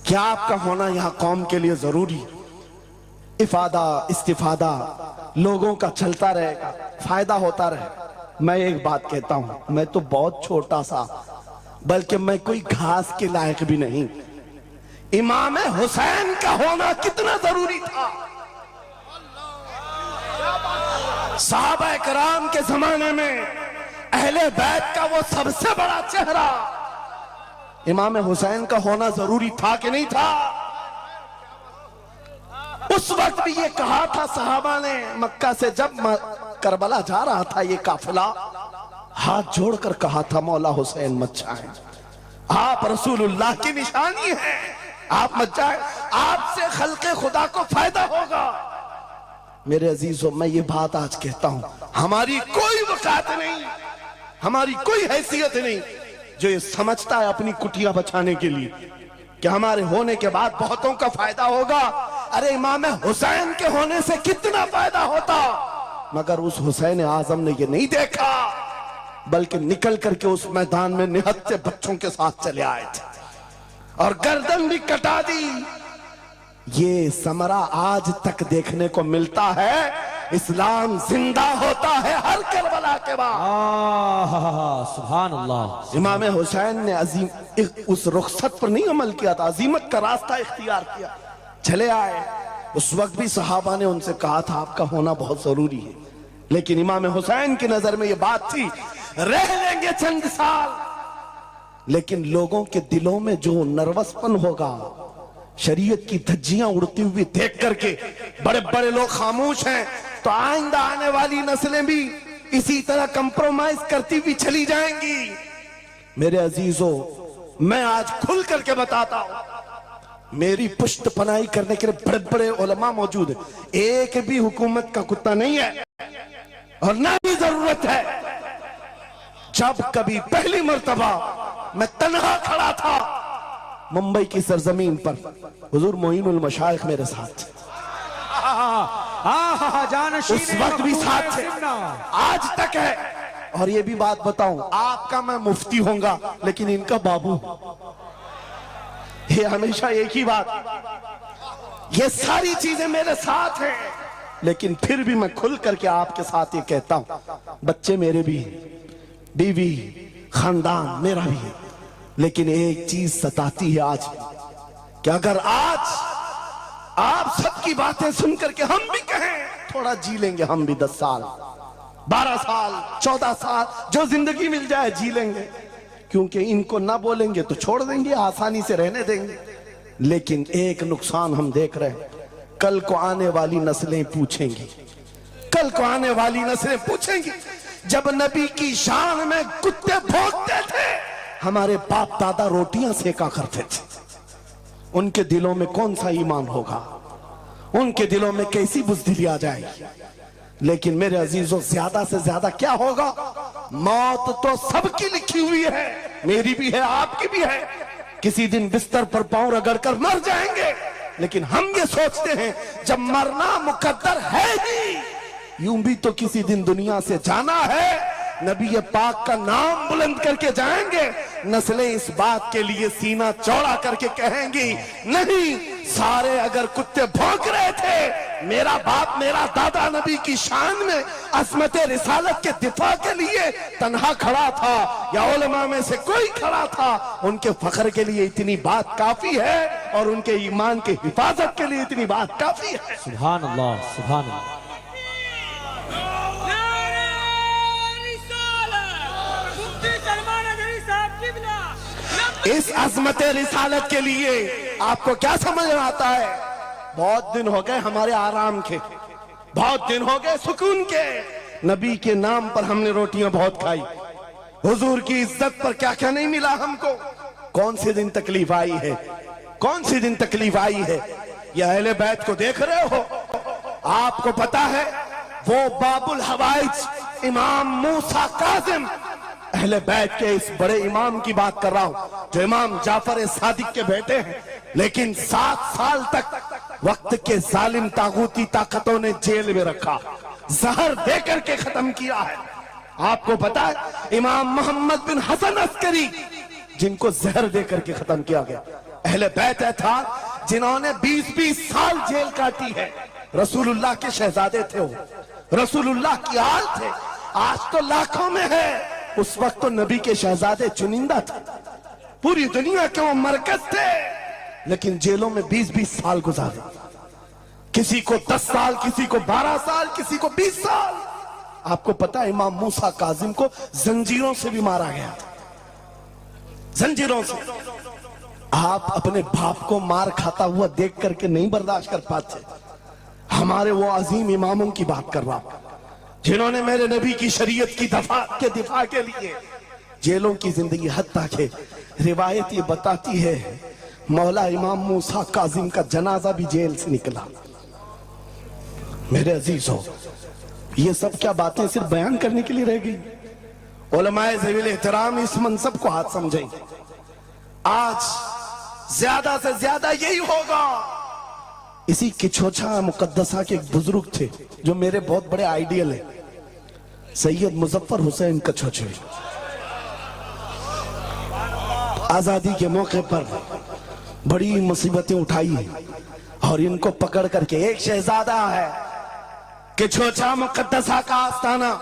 کیا آپ کا ہونا یہاں قوم کے لیے ضروری؟ افادہ استفادہ لوگوں کا چلتا رہے گا، فائدہ ہوتا رہے. میں ایک بات کہتا ہوں، میں تو بہت چھوٹا سا، بلکہ میں کوئی گھاس کے لائق بھی نہیں. امام حسین کا ہونا کتنا ضروری تھا. صحابہ کرام کے زمانے میں اہل بیت کا وہ سب سے بڑا چہرہ امام حسین کا ہونا ضروری تھا کہ نہیں تھا؟ اس وقت بھی یہ کہا تھا صحابہ نے، مکہ سے جب کربلا جا رہا تھا یہ قافلہ، ہاتھ جوڑ کر کہا تھا مولا حسین مت جائیں، آپ رسول اللہ کی نشانی ہے، آپ مت جائیں، آپ سے خلق خدا کو فائدہ ہوگا. میرے عزیزوں، میں یہ بات آج کہتا ہوں، ہماری کوئی وقت نہیں، ہماری کوئی حیثیت نہیں جو یہ سمجھتا ہے اپنی کٹیاں بچانے کے لیے کہ ہمارے ہونے کے بعد بہتوں کا فائدہ ہوگا. ارے امام حسین کے ہونے سے کتنا فائدہ ہوتا، مگر اس حسین اعظم نے یہ نہیں دیکھا، بلکہ نکل کر کے اس میدان میں نہتے بچوں کے ساتھ چلے آئے تھے اور گردن بھی کٹا دی. یہ ثمرہ آج تک دیکھنے کو ملتا ہے. اسلام زندہ ہوتا ہے ہر کربلا کے بعد. سبحان اللہ. امام حسین نے عظیم اس رخصت پر نہیں عمل کیا تھا، عظیمت کا راستہ اختیار کیا، چلے آئے. اس وقت بھی صحابہ نے ان سے کہا تھا آپ کا ہونا بہت ضروری ہے، لیکن امام حسین کی نظر میں یہ بات تھی رہ لیں گے چند سال، لیکن لوگوں کے دلوں میں جو نروس پن ہوگا، شریعت کی دھجیاں اڑتی ہوئی دیکھ کر کے بڑے بڑے لوگ خاموش ہیں، تو آئندہ آنے والی نسلیں بھی اسی طرح کمپرومائز کرتی ہوئی چلی جائیں گی. میرے عزیزوں، میں آج کھل کر کے بتاتا ہوں، میری پشت پناہی کرنے کے لیے بڑے بڑے علماء موجود ہیں، ایک بھی حکومت کا کتا نہیں ہے اور نہ بھی ضرورت ہے. جب کبھی پہلی مرتبہ میں تنہا کھڑا تھا ممبئی کی سرزمین پر، حضور معین المشائخ میرے ساتھ، اس وقت بھی ساتھ تھے، آج تک ہے. اور یہ بھی بات بتاؤں، آپ کا میں مفتی ہوں گا لیکن ان کا بابو، یہ ہمیشہ ایک ہی بات. یہ ساری چیزیں میرے ساتھ ہیں، لیکن پھر بھی میں کھل کر کے آپ کے ساتھ یہ کہتا ہوں، بچے میرے بھی ہیں، بیوی، خاندان میرا بھی ہے، لیکن ایک چیز ستاتی ہے آج کہ اگر آج آپ سب کی باتیں سن کر کے ہم بھی کہیں تھوڑا جی لیں گے، ہم بھی 10 سال 12 سال 14 سال جو زندگی مل جائے جی لیں گے، کیونکہ ان کو نہ بولیں گے تو چھوڑ دیں گے، آسانی سے رہنے دیں گے. لیکن ایک نقصان ہم دیکھ رہے ہیں، کل کو آنے والی نسلیں پوچھیں گی، کل کو آنے والی نسلیں پوچھیں گی، جب نبی کی شان میں کتے بھونکتے تھے ہمارے باپ دادا روٹیاں سیکا کرتے تھے، ان کے دلوں میں کون سا ایمان ہوگا، ان کے دلوں میں کیسی بزدلی آ جائے گی. لیکن میرے عزیزوں، زیادہ سے زیادہ کیا ہوگا؟ موت تو سب کی لکھی ہوئی ہے، میری بھی ہے، آپ کی بھی ہے. کسی دن بستر پر پاؤں رگڑ کر مر جائیں گے، لیکن ہم یہ سوچتے ہیں جب مرنا مقدر ہے ہی، یوں بھی تو کسی دن دنیا سے جانا ہے، نبی پاک کا نام بلند کر کے جائیں گے. نسلیں اس بات کے لیے سینہ چوڑا کر کے کہیں گی، نہیں، سارے اگر کتے بھونک رہے تھے، میرا باپ میرا دادا نبی کی شان میں عظمت رسالت کے دفاع کے لیے تنہا کھڑا تھا، یا علماء میں سے کوئی کھڑا تھا، ان کے فخر کے لیے اتنی بات کافی ہے، اور ان کے ایمان کے حفاظت کے لیے اتنی بات کافی ہے. سبحان اللہ، سبحان اللہ. اس عظمت رسالت کے لیے آپ کو کیا سمجھ آتا ہے؟ بہت دن ہو گئے ہمارے آرام کے، بہت دن ہو گئے سکون کے، نبی کے نام پر ہم نے روٹیاں بہت کھائی، حضور کی عزت پر کیا کیا نہیں ملا ہم کو. کون سے دن تکلیف آئی ہے، کون سی دن تکلیف آئی ہے؟ یہ اہل بیت کو دیکھ رہے ہو، آپ کو پتا ہے وہ باب الحوائج امام موسیٰ کاظم اہل بیت کے اس بڑے امام کی بات کر رہا ہوں جو امام جعفر صادق کے بیٹے ہیں، لیکن 7 سال تک وقت کے ظالم طاغوتی طاقتوں نے جیل میں رکھا، زہر دے کر کے ختم کیا ہے۔ آپ کو پتا ہے امام محمد بن حسن عسکری جن کو زہر دے کر کے ختم کیا گیا، اہل بیت تھا جنہوں نے 20 سال جیل کاٹی ہے۔ رسول اللہ کے شہزادے تھے، وہ رسول اللہ کی آل تھے، آج تو لاکھوں میں ہے، اس وقت تو نبی کے شہزادے چنندہ تھے، پوری دنیا کے وہ مرکز تھے، لیکن جیلوں میں 20 سال گزارے، کسی کو 10 سال، کسی کو 12 سال، کسی کو 20 سال۔ آپ کو پتا امام موسیٰ کاظم کو زنجیروں سے بھی مارا گیا تھا، زنجیروں سے۔ آپ اپنے باپ کو مار کھاتا ہوا دیکھ کر کے نہیں برداشت کر پاتے، ہمارے وہ عظیم اماموں کی بات کر رہا ہوں جنہوں نے میرے نبی کی شریعت کی دفاع کے لیے جیلوں کی زندگی، حتیٰ کہ روایت یہ بتاتی ہے مولا امام موسیٰ کاظم کا جنازہ بھی جیل سے نکلا۔ میرے عزیزو، یہ سب کیا باتیں صرف بیان کرنے کے لیے رہ گئی؟ علماء ذوی احترام اس منصب کو ہاتھ سمجھیں، آج زیادہ سے زیادہ یہی ہوگا۔ اسی کچھوچا مقدسہ کے ایک بزرگ تھے جو میرے بہت بڑے آئیڈیل ہیں، سید مظفر حسین کچھوچھوی۔ آزادی کے موقع پر بڑی مصیبتیں اٹھائی ہیں اور ان کو پکڑ کر کے ایک شہزادہ ہے کچھوچا مقدسہ کا آستانہ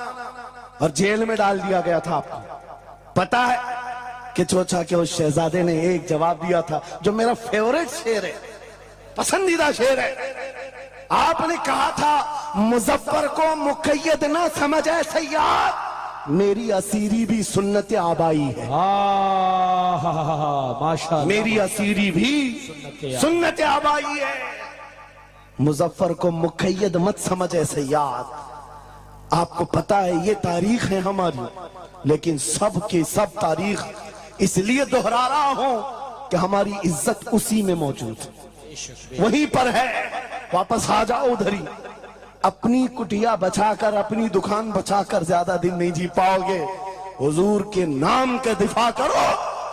اور جیل میں ڈال دیا گیا تھا۔ آپ کو پتا ہے کچھوچا کے اس شہزادے نے ایک جواب دیا تھا جو میرا فیورٹ شعر ہے، پسندیدہ شعر ہے۔ آپ نے کہا تھا مظفر کو مقید نہ سمجھ اے سیاد، میری اسیری بھی سنت آبائی ہے۔ ماشاءاللہ، میری اسیری بھی سنت آبائی ہے، مظفر کو مقید مت سمجھ اے سیاد۔ آپ کو پتا ہے یہ تاریخ ہے ہماری، لیکن سب کی سب تاریخ اس لیے دہرا رہا ہوں کہ ہماری عزت اسی میں موجود ہے، وہیں پر ہے۔ واپس آ جاؤ ادھر ہی، اپنی کٹیا بچا کر، اپنی دکان بچا کر زیادہ دن نہیں جی پاؤ گے۔ حضور کے نام کا دفاع کرو،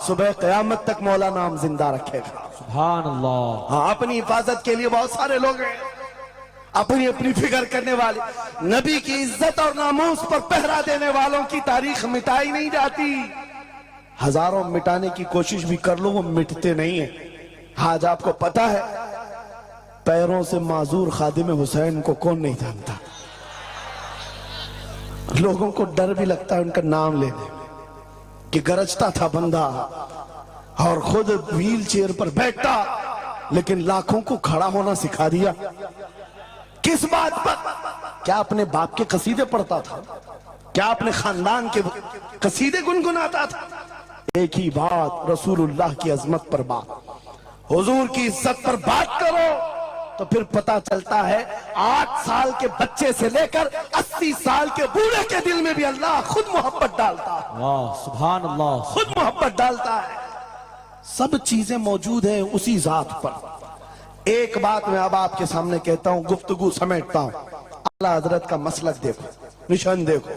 صبح قیامت تک مولا نام زندہ رکھے گا۔ سبحان اللہ۔ ہاں، اپنی حفاظت کے لیے بہت سارے لوگ ہیں، اپنی اپنی فکر کرنے والے، نبی کی عزت اور ناموس پر پہرا دینے والوں کی تاریخ مٹائی نہیں جاتی۔ ہزاروں مٹانے کی کوشش بھی کر لو، وہ مٹتے نہیں ہیں۔ آج آپ کو پتا ہے پیروں سے معذور خادم حسین کو کون نہیں جانتا؟ لوگوں کو ڈر بھی لگتا ہے ان کا نام لینے میں کہ گرجتا تھا بندہ اور خود ویل چیئر پر بیٹھتا، لیکن لاکھوں کو کھڑا ہونا سکھا دیا۔ کس بات پر؟ کیا اپنے باپ کے قصیدے پڑھتا تھا؟ کیا اپنے خاندان کے قصیدے گنگناتا تھا؟ ایک ہی بات، رسول اللہ کی عظمت پر بات، حضور کی عزت پر بات کرو تو پھر پتا چلتا ہے 8 سال کے بچے سے لے کر 80 سال کے بوڑھے کے دل میں بھی اللہ خود محبت ڈالتا ہے۔ واہ سبحان اللہ، خود محبت ڈالتا ہے۔ سب چیزیں موجود ہیں اسی ذات پر۔ ایک بات میں اب آپ کے سامنے کہتا ہوں، گفتگو سمیٹتا ہوں۔ اعلیٰ حضرت کا مسلک دیکھو، نشان دیکھو،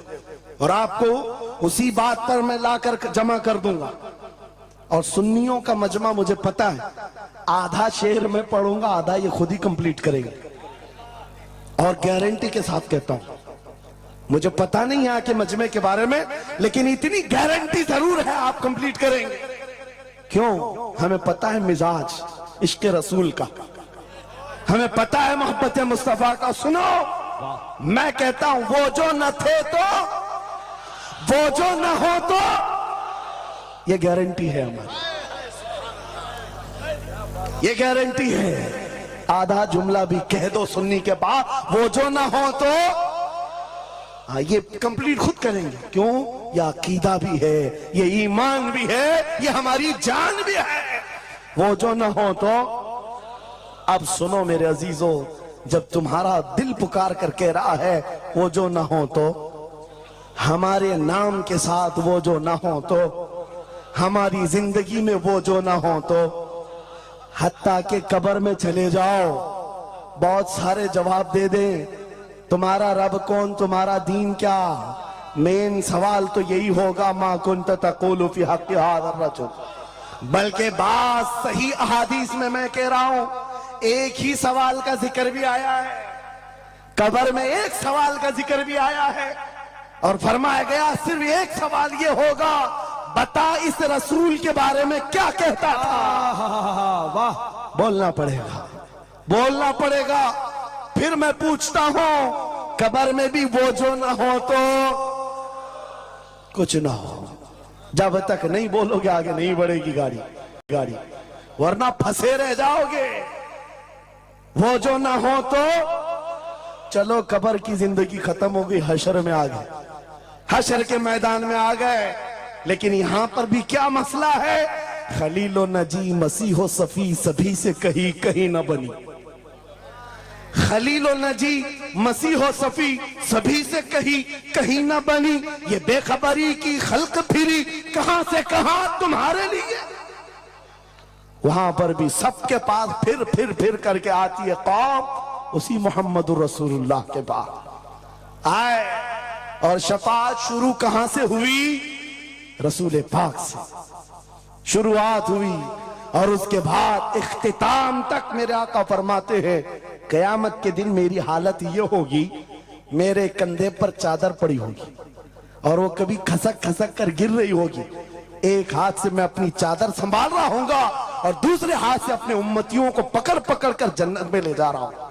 اور آپ کو اسی بات پر میں لا کر جمع کر دوں گا۔ اور سنیوں کا مجمع مجھے پتا ہے، آدھا شعر میں پڑھوں گا، آدھا یہ خود ہی کمپلیٹ کریں گے، اور گارنٹی کے ساتھ کہتا ہوں۔ مجھے پتا نہیں ہے کہ مجمع کے بارے میں، لیکن اتنی گارنٹی ضرور ہے آپ کمپلیٹ کریں گے۔ کیوں؟ ہمیں پتا ہے مزاج عشق رسول کا، ہمیں پتا ہے محبت مصطفیٰ کا۔ سنو، میں کہتا ہوں وہ جو نہ تھے تو، وہ جو نہ ہو تو، یہ گارنٹی ہے ہماری، یہ گارنٹی ہے۔ آدھا جملہ بھی کہہ دو سنی کے بعد، وہ جو نہ ہو تو، یہ کمپلیٹ خود کریں گے۔ کیوں؟ یہ عقیدہ بھی ہے، یہ ایمان بھی ہے، یہ ہماری جان بھی ہے۔ وہ جو نہ ہو تو۔ اب سنو میرے عزیزو، جب تمہارا دل پکار کر کہہ رہا ہے وہ جو نہ ہو تو، ہمارے نام کے ساتھ وہ جو نہ ہو تو، ہماری زندگی میں وہ جو نہ ہو تو، حتیٰ کہ قبر میں چلے جاؤ بہت سارے جواب دے دیں، تمہارا رب کون، تمہارا دین کیا، مین سوال تو یہی ہوگا ما کنت تقول فی حق ھذا الرجل، بلکہ بعض صحیح احادیث میں کہہ رہا ہوں ایک ہی سوال کا ذکر بھی آیا ہے، قبر میں ایک سوال کا ذکر بھی آیا ہے، اور فرمایا گیا صرف ایک سوال یہ ہوگا، بتا اس رسول کے بارے میں کیا کہتا تھا۔ واہ، بولنا پڑے گا، بولنا پڑے گا۔ پھر میں پوچھتا ہوں قبر میں بھی وہ جو نہ ہو تو کچھ نہ ہو، جب تک نہیں بولو گے آگے نہیں بڑھے گی گاڑی، ورنہ پھنسے رہ جاؤ گے۔ وہ جو نہ ہو تو چلو قبر کی زندگی ختم ہو گئی، حشر میں آ گئے، حشر کے میدان میں آ گئے، لیکن یہاں پر بھی کیا مسئلہ ہے؟ خلیل و نجی مسیح و صفی سبھی سے کہیں نہ بنی، خلیل و نجی مسیح و صفی سبھی سے کہیں نہ بنی، یہ بے خبری کی خلق پھری کہاں سے کہاں تمہارے لیے۔ وہاں پر بھی سب کے پاس پھر کر کے آتی ہے قوم اسی محمد رسول اللہ کے پاس آئے، اور شفاعت شروع کہاں سے ہوئی؟ رسول پاک سے شروعات ہوئی، اور اس کے بعد اختتام تک میرے آقا فرماتے ہیں قیامت کے دن میری حالت یہ ہوگی، میرے کندھے پر چادر پڑی ہوگی اور وہ کبھی کھسک کر گر رہی ہوگی، ایک ہاتھ سے میں اپنی چادر سنبھال رہا ہوں گا اور دوسرے ہاتھ سے اپنے امتیوں کو پکڑ کر جنت میں لے جا رہا ہوں۔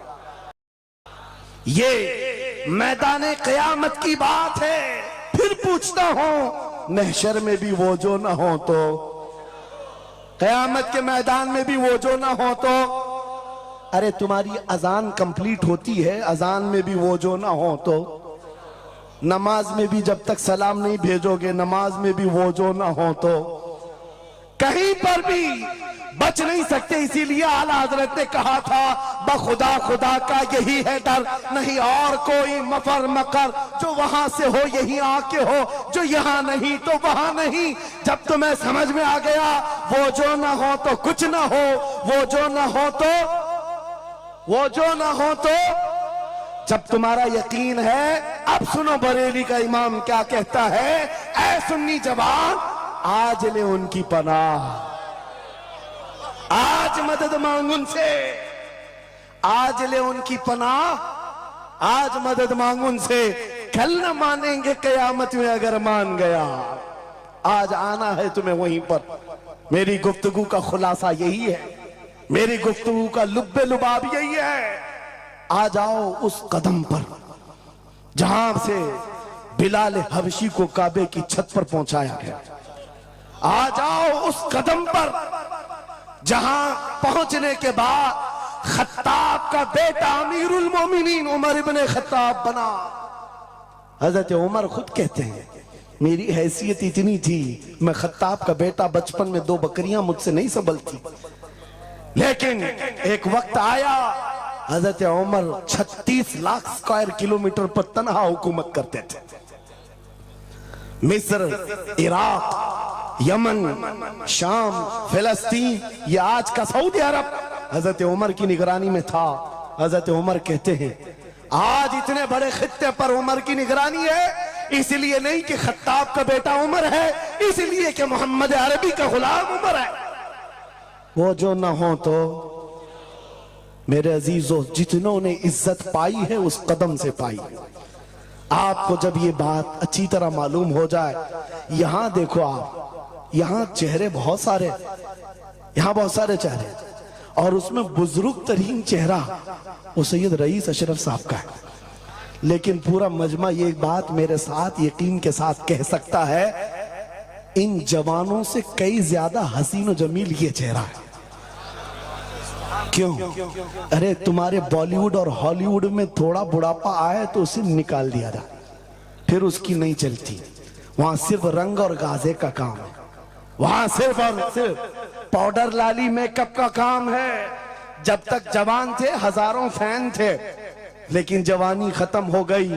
یہ میدان قیامت کی بات ہے۔ پھر پوچھتا ہوں محشر میں بھی وہ جو نہ ہو تو، قیامت کے میدان میں بھی وہ جو نہ ہو تو، ارے تمہاری اذان کمپلیٹ ہوتی ہے، اذان میں بھی وہ جو نہ ہو تو، نماز میں بھی جب تک سلام نہیں بھیجو گے نماز میں بھی وہ جو نہ ہو تو، کہیں پر بھی بچ نہیں سکتے۔ اسی لیے اعلیٰ حضرت نے کہا تھا بخدا خدا کا یہی ہے ڈر، نہیں اور کوئی مفر مکر، جو وہاں سے ہو یہی آ کے ہو، جو یہاں نہیں تو وہاں نہیں۔ جب تمہیں سمجھ میں آ گیا وہ جو نہ ہو تو کچھ نہ ہو، وہ جو نہ ہو تو، وہ جو نہ ہو تو، جب تمہارا یقین ہے، اب سنو بریلی کا امام کیا کہتا ہے، اے سنی جوان آج لے ان کی پناہ، آج مدد مانگ ان سے، آج لے ان کی پناہ، آج مدد مانگ ان سے، کل نہ مانیں گے قیامت میں اگر مان گیا۔ آج آنا ہے تمہیں وہیں پر۔ میری گفتگو کا خلاصہ یہی ہے، میری گفتگو کا لب لباب یہی ہے، آ جاؤ اس قدم پر جہاں سے بلال حبشی کو کعبے کی چھت پر پہنچایا گیا، آ جاؤ اس قدم پر جہاں پہنچنے کے بعد خطاب کا بیٹا امیر المومنین عمر ابن خطاب بنا۔ حضرت عمر خود کہتے ہیں میری حیثیت اتنی تھی، میں خطاب کا بیٹا، بچپن میں 2 بکریاں مجھ سے نہیں سنبھلتی، لیکن ایک وقت آیا حضرت عمر 36 لاکھ اسکوائر کلومیٹر پر تنہا حکومت کرتے تھے۔ مصر، عراق، یمن، شام، فلسطین، یہ آج کا سعودی عرب حضرت عمر کی نگرانی میں تھا۔ حضرت عمر کہتے ہیں آج اتنے بڑے خطے پر عمر کی نگرانی ہے، اس لیے نہیں کہ خطاب کا بیٹا عمر ہے، اس لیے کہ محمد عربی کا غلام عمر ہے۔ وہ جو نہ ہو تو، میرے عزیزو جتنوں نے عزت پائی ہے اس قدم سے پائی۔ آپ کو جب یہ بات اچھی طرح معلوم ہو جائے، یہاں دیکھو آپ، یہاں چہرے بہت سارے، یہاں بہت سارے چہرے، اور اس میں بزرگ ترین چہرہ وہ سید رئیس اشرف صاحب کا ہے، لیکن پورا مجمع یہ بات میرے ساتھ یقین کے ساتھ کہہ سکتا ہے، ان جوانوں سے کئی زیادہ حسین و جمیل یہ چہرہ ہے۔ کیوں؟ ارے تمہارے بالی ووڈ اور ہالی ووڈ میں تھوڑا بڑھاپا آئے تو اسے نکال دیا جائے، پھر اس کی نہیں چلتی، وہاں صرف رنگ اور گازے کا کام ہے، وہاں صرف اور صرف پاؤڈر لالی میک اپ کا کام ہے۔ جب تک جوان تھے ہزاروں فین تھے، لیکن جوانی ختم ہو گئی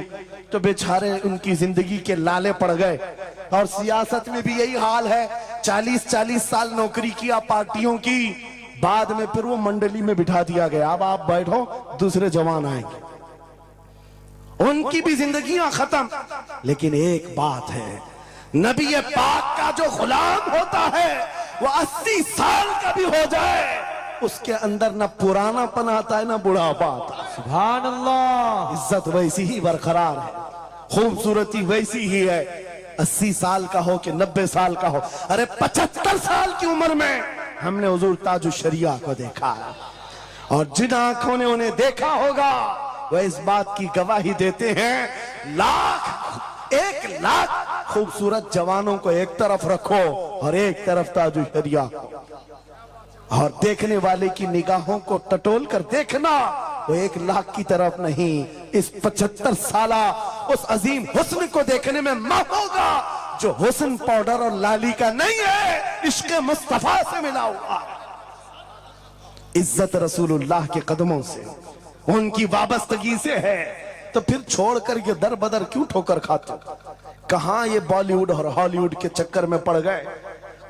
تو بیچارے ان کی زندگی کے لالے پڑ گئے۔ اور سیاست میں بھی یہی حال ہے، 40 سال نوکری کیا پارٹیوں کی، بعد میں پھر وہ منڈلی میں بٹھا دیا گیا، اب آپ بیٹھو دوسرے جوان آئیں گے۔ ان کی بھی زندگیاں ختم. لیکن ایک بات ہے, نبی پاک کا جو غلام ہوتا ہے وہ 80 سال کا بھی ہو جائے, اس کے اندر نہ پرانا پن آتا ہے نہ بڑھاپا آتا ہے. سبحان اللہ. عزت ویسی ہی برقرار ہے, خوبصورتی ویسی ہی ہے, 80 سال کا ہو کہ 90 سال کا ہو. ارے 75 سال کی عمر میں ہم نے حضور تاج الشریعہ کو دیکھا ہے, اور جن آنکھوں نے انہیں دیکھا ہوگا وہ اس بات کی گواہی دیتے ہیں. 1,00,000 خوبصورت جوانوں کو ایک طرف رکھو اور ایک طرف تاج الشریعہ, اور دیکھنے والے کی نگاہوں کو ٹٹول کر دیکھنا, وہ 1,00,000 کی طرف نہیں, اس 75 سالہ اس عظیم حسن کو دیکھنے میں ماں ہوگا جو حسن پاؤڈر اور لالی کا نہیں ہے, عشق مصطفیٰ سے ملا ہوا. عزت رسول اللہ کے قدموں سے, ان کی وابستگی سے ہے, تو پھر چھوڑ کر یہ در بدر کیوں ٹھوکر کھاتے؟ کہاں یہ بالی ووڈ اور ہالی ووڈ کے چکر میں پڑ گئے؟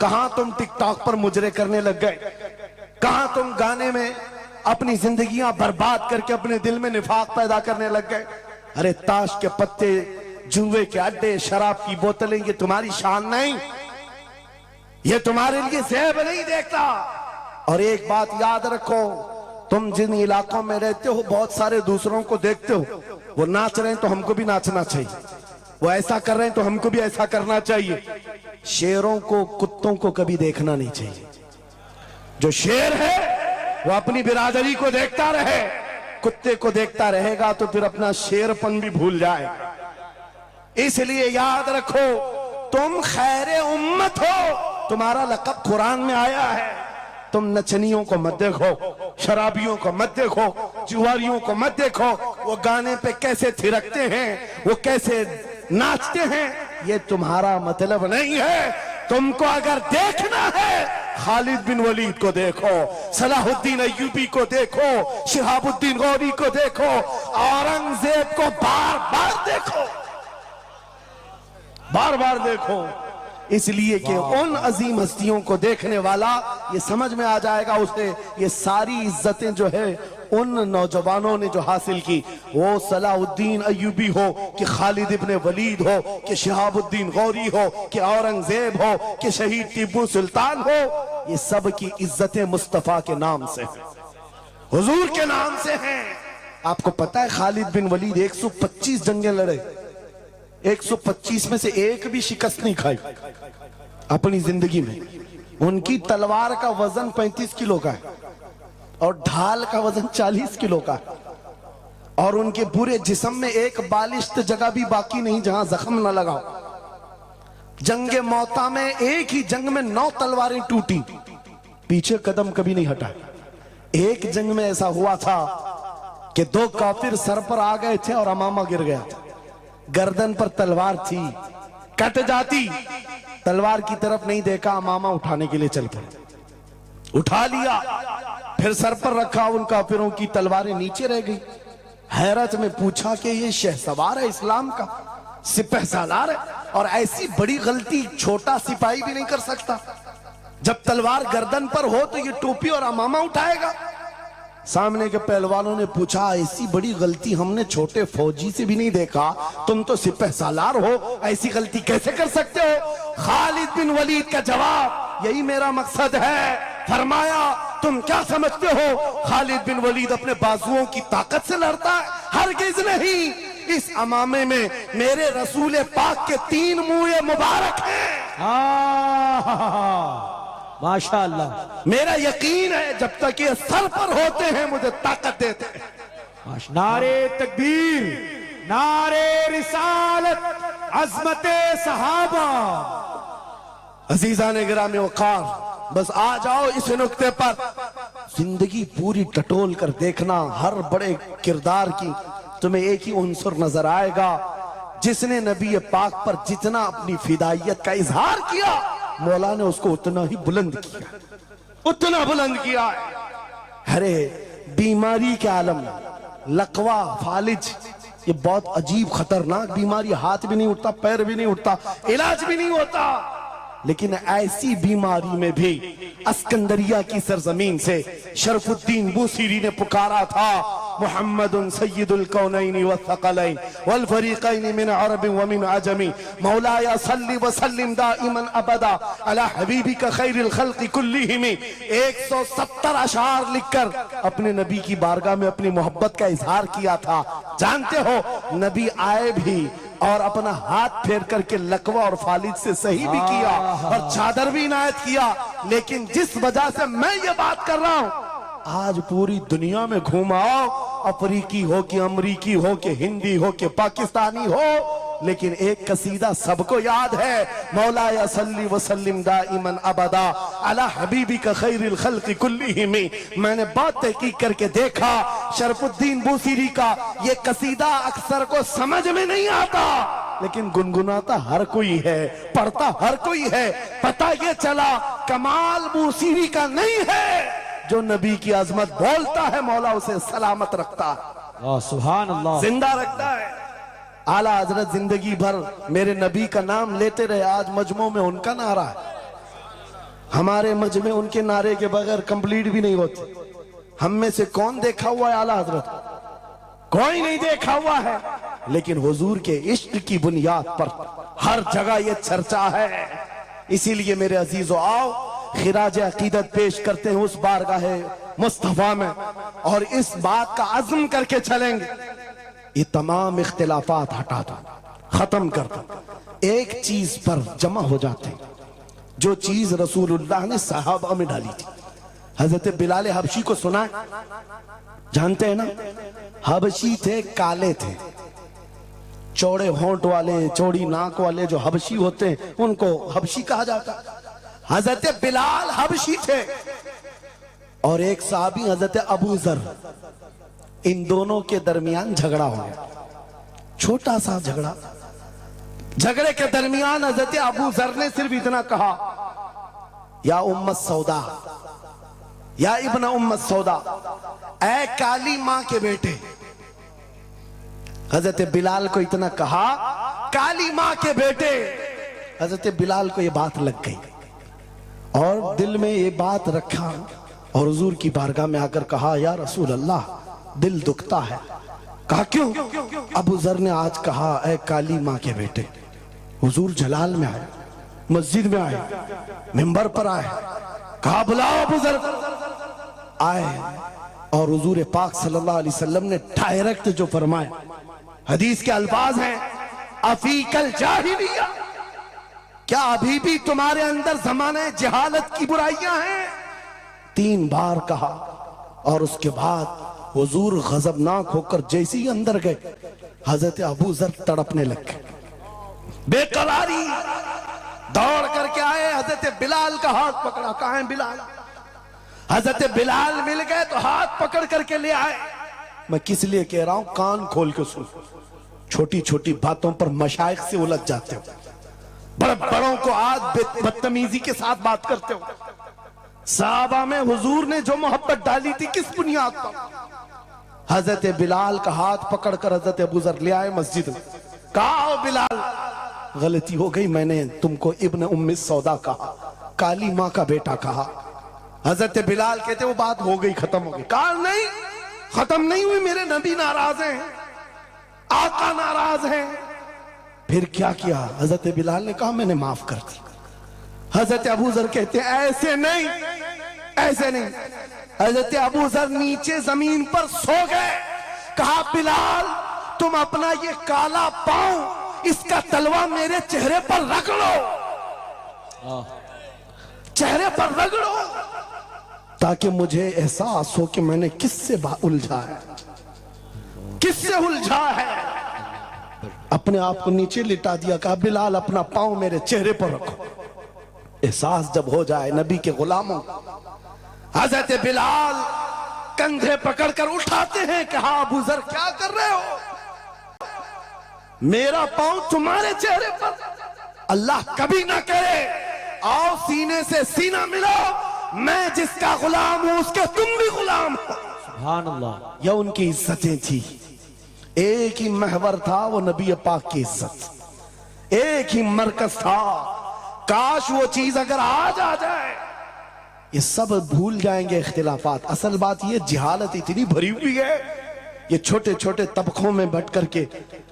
کہاں تم ٹک ٹاک پر مجرے کرنے لگ گئے؟ کہاں تم گانے میں اپنی زندگیاں برباد کر کے اپنے دل میں نفاق پیدا کرنے لگ گئے؟ ارے تاش کے پتے, جوئے کے اڈے, شراب کی بوتلیں, یہ تمہاری شان نہیں, یہ تمہارے لیے زیب نہیں دیکھتا. اور ایک بات یاد رکھو, تم جن علاقوں میں رہتے ہو بہت سارے دوسروں کو دیکھتے ہو, وہ ناچ رہے ہیں تو ہم کو بھی ناچنا چاہیے, وہ ایسا کر رہے ہیں تو ہم کو بھی ایسا کرنا چاہیے. شیروں کو, کتوں کو کبھی دیکھنا نہیں چاہیے. جو شیر ہے وہ اپنی برادری کو دیکھتا رہے, کتے کو دیکھتا رہے گا تو پھر اپنا شیر پن بھی بھول جائے. اس لیے یاد رکھو, تم خیر امت ہو, تمہارا لقب قرآن میں آیا ہے. تم نچنیوں کو مت دیکھو, شرابیوں کو مت دیکھو, جواریوں کو مت دیکھو, وہ گانے پہ کیسے تھرکتے ہیں, وہ کیسے ناچتے ہیں, یہ تمہارا مطلب نہیں ہے. تم کو اگر دیکھنا ہے خالد بن ولید کو دیکھو, صلاح الدین ایوبی کو دیکھو, شہاب الدین غوری کو دیکھو, اورنگزیب کو بار بار دیکھو, بار بار دیکھو. اس لیے کہ ان عظیم ہستیوں کو دیکھنے والا یہ سمجھ میں آ جائے گا اسے یہ ساری عزتیں جو ہے ان نوجوانوں نے جو حاصل کی, وہ صلاح الدین ایوبی ہو کہ خالد ابن ولید ہو کہ شہاب الدین غوری ہو کہ اورنگزیب ہو کہ شہید ٹیپو سلطان ہو, یہ سب کی عزتیں مصطفیٰ کے نام سے ہیں, حضور کے نام سے ہیں. آپ کو پتہ ہے خالد بن ولید 125 جنگیں لڑے, 125 میں سے ایک بھی شکست نہیں کھائی اپنی زندگی میں. ان کی تلوار کا وزن 35 کلو کا ہے اور ڈھال کا وزن 40 کلو کا ہے, اور ان کے پورے جسم میں ایک بالشت جگہ بھی باقی نہیں جہاں زخم نہ لگا. جنگ موتا میں ایک ہی جنگ میں 9 تلواریں ٹوٹی, پیچھے قدم کبھی نہیں ہٹا. ایک جنگ میں ایسا ہوا تھا کہ 2 کافر سر پر آ گئے تھے اور امامہ گر گیا تھا, گردن پر تلوار تھی, کٹ جاتی, تلوار کی طرف نہیں دیکھا, امامہ اٹھانے کے لیے چل پڑے, اٹھا لیا, پھر سر پر رکھا, ان کافروں کی تلواریں نیچے رہ گئی. حیرت میں پوچھا کہ یہ شہسوار ہے اسلام کا, سپہ سالار ہے, اور ایسی بڑی غلطی چھوٹا سپاہی بھی نہیں کر سکتا. جب تلوار گردن پر ہو تو یہ ٹوپی اور امامہ اٹھائے گا. سامنے کے پہلوانوں نے پوچھا, ایسی بڑی غلطی ہم نے چھوٹے فوجی سے بھی نہیں دیکھا, تم تو سپہ سالار ہو, ایسی غلطی کیسے کر سکتے ہو؟ خالد بن ولید کا جواب, یہی میرا مقصد ہے. فرمایا, تم کیا سمجھتے ہو خالد بن ولید اپنے بازوؤں کی طاقت سے لڑتا ہے؟ ہرگز نہیں. اس امامے میں میرے رسول پاک کے 3 منہ مبارک ہیں. ماشاءاللہ. میرا یقین ہے جب تک یہ سر پر ہوتے ہیں مجھے طاقت دیتے ہیں. نعرے تکبیر, نعرے رسالت, عظمت صحابہ. عزیزان گرامی وقار, بس آ جاؤ اس نقطے پر. زندگی پوری ٹٹول کر دیکھنا, ہر بڑے کردار کی تمہیں ایک ہی عنصر نظر آئے گا, جس نے نبی پاک پر جتنا اپنی فدائیت کا اظہار کیا, مولا نے اس کو اتنا ہی بلند کیا, اتنا بلند کیا. ارے بیماری کے عالم, لقوہ, فالج, یہ بہت عجیب خطرناک بیماری, ہاتھ بھی نہیں اٹھتا, پیر بھی نہیں اٹھتا, علاج بھی نہیں ہوتا. لیکن ایسی بیماری میں بھی اسکندریہ کی سرزمین سے شرف الدین بوسیری نے پکارا تھا, محمد سید الکونین والثقلین والفریقین من عرب ومن عجم مولاي صل وسلم دائما ابدا على حبیبک خیر الخلق کلہم 170 اشعار لکھ کر اپنے نبی کی بارگاہ میں اپنی محبت کا اظہار کیا تھا. جانتے ہو نبی آئے بھی اور اپنا ہاتھ پھیر کر کے لقوہ اور فالد سے صحیح بھی کیا اور چادر بھی عنایت کیا. لیکن جس وجہ سے میں یہ بات کر رہا ہوں, آج پوری دنیا میں گھوماؤ, افریقی ہو کہ امریکی ہو کہ ہندی ہو کہ پاکستانی ہو, لیکن ایک قصیدہ سب کو یاد ہے, مولاي صلی وسلم دائما ابدا علی حبیبک خیر الخلق کلہم. میں نے بات تحقیق کر کے دیکھا شرف الدین بوسیری کا یہ قصیدہ اکثر کو سمجھ میں نہیں آتا, لیکن گنگناتا ہر کوئی ہے, پڑھتا ہر کوئی ہے. پتہ یہ چلا کمال بوسیری کا نہیں ہے, جو نبی کی عظمت بولتا ہے مولا اسے سلامت رکھتا ہے, سبحان اللہ, زندہ رکھتا ہے. اعلیٰ حضرت زندگی بھر میرے نبی کا نام لیتے رہے, آج مجمع میں ان کا نعرہ ہے. ہمارے مجمع ان کے نعرے کے بغیر کمپلیٹ بھی نہیں ہوتے. ہم میں سے کون دیکھا ہوا ہے اعلیٰ حضرت؟ کوئی نہیں دیکھا ہوا ہے, لیکن حضور کے عشق کی بنیاد پر ہر جگہ یہ چرچا ہے. اسی لیے میرے عزیزو آؤ خراج عقیدت پیش کرتے ہیں اس بارگاہ مصطفیٰ میں, اور اس بات کا عزم کر کے چلیں گے یہ تمام اختلافات ہٹا دو, ختم کر دو, ایک چیز پر جمع ہو جاتے ہیں, جو چیز رسول اللہ نے صحابہ میں ڈالی تھی. حضرت بلال حبشی کو سنا ہے, جانتے ہیں نا, حبشی تھے, کالے تھے, چوڑے ہونٹ والے, چوڑی ناک والے جو حبشی ہوتے ہیں ان کو حبشی کہا جاتا. حضرت بلال حبشی تھے, اور ایک صحابی حضرت ابو ذر, ان دونوں کے درمیان جھگڑا ہو گیا, چھوٹا سا جھگڑا. جھگڑے کے درمیان حضرت ابو ذر نے صرف اتنا کہا, یا ام السودا, یا ابن ام السودا, اے کالی ماں کے بیٹے. حضرت بلال کو اتنا کہا, کالی ماں کے بیٹے. حضرت بلال کو یہ بات لگ گئی اور دل میں یہ بات رکھا, اور حضور کی بارگاہ میں آ کر کہا, یا رسول اللہ دل دکھتا ہے. کہا کیوں؟ ابو ذر نے آج کہا اے کالی ماں کے بیٹے. حضور جلال میں آئے, مسجد میں آئے, منبر پر آئے, کہا بلاؤ ابو ذر. آئے اور حضور پاک صلی اللہ علیہ وسلم نے ڈائریکٹ جو فرمائے, حدیث کے الفاظ ہیں, افیک الجاہلیہ, کیا ابھی بھی تمہارے اندر زمانہ جہالت کی برائیاں ہیں؟ 3 بار کہا, اور اس کے بعد حضور غضبناک ہو کر جیسے ہی اندر گئے حضرت ابو ذر تڑپنے لگ گئے, بے قراری. دوڑ کر کے آئے, حضرت بلال کا ہاتھ پکڑا, کہاں ہیں بلال؟ حضرت بلال مل گئے تو ہاتھ پکڑ کر کے لے آئے. میں کس لیے کہہ رہا ہوں, کان کھول کے سن, چھوٹی چھوٹی باتوں پر مشائخ سے الجھ جاتے ہو, بڑے بڑوں کو آج بدتمیزی کے ساتھ بات کرتے ہو. صحابہ میں حضور نے جو محبت ڈالی تھی کس بنیاد پر؟ حضرت بلال کا ہاتھ پکڑ کر حضرت ابو ذر لے آئے مسجد میں, کہا بلال غلطی ہو گئی, میں نے تم کو ابن ام سودا کہا, کالی ماں کا بیٹا کہا. حضرت بلال کہتے وہ بات ہو گئی, ختم ہو گئی. کہا نہیں, ختم نہیں ہوئی, میرے نبی ناراض ہیں, آقا ناراض ہیں. پھر کیا کیا؟ حضرت بلال نے کہا میں نے معاف کر دی. حضرت ابو ذر کہتے ہیں ایسے نہیں, ایسے نہیں. حضرت ابو ذر نیچے زمین پر سو گئے. کہا بلال تم اپنا یہ کالا پاؤں, اس کا تلوہ میرے چہرے پر رگڑو, چہرے پر رگڑو, تاکہ مجھے احساس ہو کہ میں نے کس سے الجھا ہے, کس سے الجھا ہے. اپنے آپ کو نیچے لٹا دیا, کہا بلال اپنا پاؤں میرے چہرے پر رکھو, احساس جب ہو جائے نبی کے غلاموں. حضرت بلال کندھے پکڑ کر اٹھاتے ہیں, کہا ابو ذر کیا کر رہے ہو, میرا پاؤں تمہارے چہرے پر, اللہ کبھی نہ کرے. آؤ سینے سے سینہ ملو, میں جس کا غلام ہوں اس کے تم بھی غلام ہو. سبحان اللہ. یہ ان کی عزتیں تھی, ایک ہی محور تھا وہ نبی پاک کی عزت, ایک ہی مرکز تھا. کاش وہ چیز اگر آج آ جائے, یہ سب بھول جائیں گے اختلافات. اصل بات یہ جہالت اتنی بھری ہوئی ہے, یہ چھوٹے چھوٹے طبقوں میں بٹ کر کے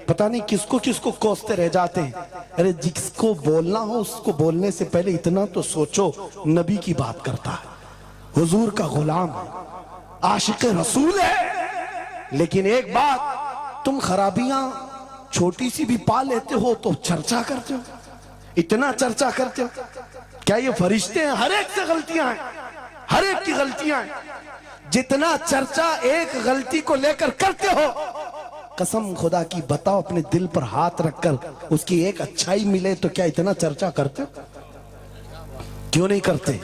پتہ نہیں کس کو کوستے رہ جاتے ہیں. ارے جس کو بولنا ہو اس کو بولنے سے پہلے اتنا تو سوچو, نبی کی بات کرتا ہے, حضور کا غلام ہے, عاشق رسول ہے. لیکن ایک بات, تم خرابیاں چھوٹی سی بھی پا لیتے ہو تو چرچا کرتے ہو, اتنا چرچا کرتے ہو. کیا یہ فرشتے ہیں؟ ہر ایک سے غلطیاں ہیں, ہر ایک کی غلطیاں ہیں. جتنا چرچا ایک غلطی کو لے کر کرتے ہو, قسم خدا کی بتاؤ اپنے دل پر ہاتھ رکھ کر اس کی ایک اچھائی ملے تو کیا اتنا چرچا کرتے ہو؟ کیوں نہیں کرتے؟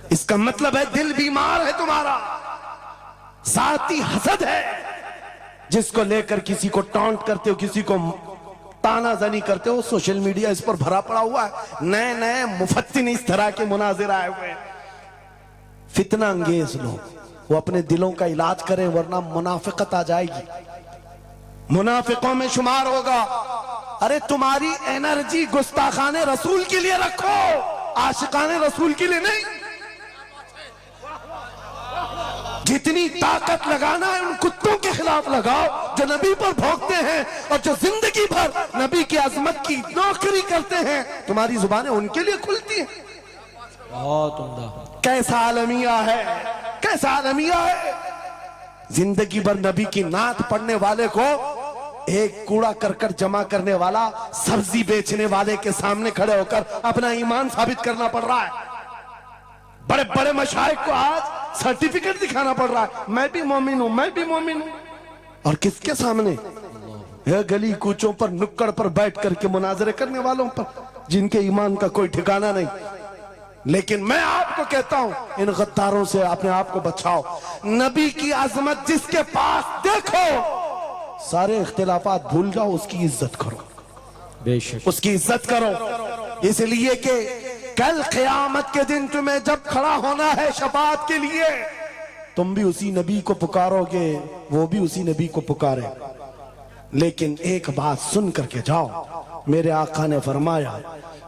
اس کا مطلب ہے دل بیمار ہے تمہارا, ذاتی حسد ہے جس کو لے کر کسی کو ٹانٹ کرتے ہو, کسی کو تانا زنی کرتے ہو. سوشل میڈیا اس پر بھرا پڑا ہوا ہے, نئے نئے مفتن اس طرح کے مناظر آئے ہوئے ہیں. فتنہ انگیز لوگ, وہ اپنے دلوں کا علاج کریں ورنہ منافقت آ جائے گی, منافقوں میں شمار ہوگا. ارے تمہاری انرجی گستاخان رسول کے لیے رکھو, عاشقان رسول کے لیے نہیں. جتنی طاقت لگانا ہے ان کتوں کے خلاف لگاؤ جو نبی پر بھونکتے ہیں اور جو زندگی بھر نبی کی عظمت کی نوکری کرتے ہیں. تمہاری زبانیں ان کے لیے کھلتی ہیں. بہت عمدہ. کیسا عالمیہ ہے, کیسا عالمیہ ہے. زندگی بھر نبی کی نعت پڑھنے والے کو ایک کوڑا کرکٹ جمع کرنے والا سبزی بیچنے والے کے سامنے کھڑے ہو کر اپنا ایمان ثابت کرنا پڑ رہا ہے. بڑے بڑے مشائخ کو آج سرٹیفکیٹ دکھانا پڑ رہا ہے, میں بھی مومن ہوں, میں بھی مومن ہوں. اور کس کے سامنے؟ گلی کوچوں پر نکڑ پر بیٹھ کر کے مناظرے کرنے والوں پر جن کے ایمان کا کوئی ٹھکانہ نہیں. لیکن میں آپ کو کہتا ہوں ان غداروں سے اپنے آپ کو بچاؤ. نبی کی عظمت جس کے پاس دیکھو, سارے اختلافات بھول جاؤ, اس کی عزت کرو, بے شک اس کی عزت کرو. اس لیے کہ کل قیامت کے دن تمہیں جب کھڑا ہونا ہے شفاعت کے لیے, تم بھی اسی نبی کو پکارو گے, وہ بھی اسی نبی کو پکارے. لیکن ایک بات سن کر کے جاؤ, میرے آقا نے فرمایا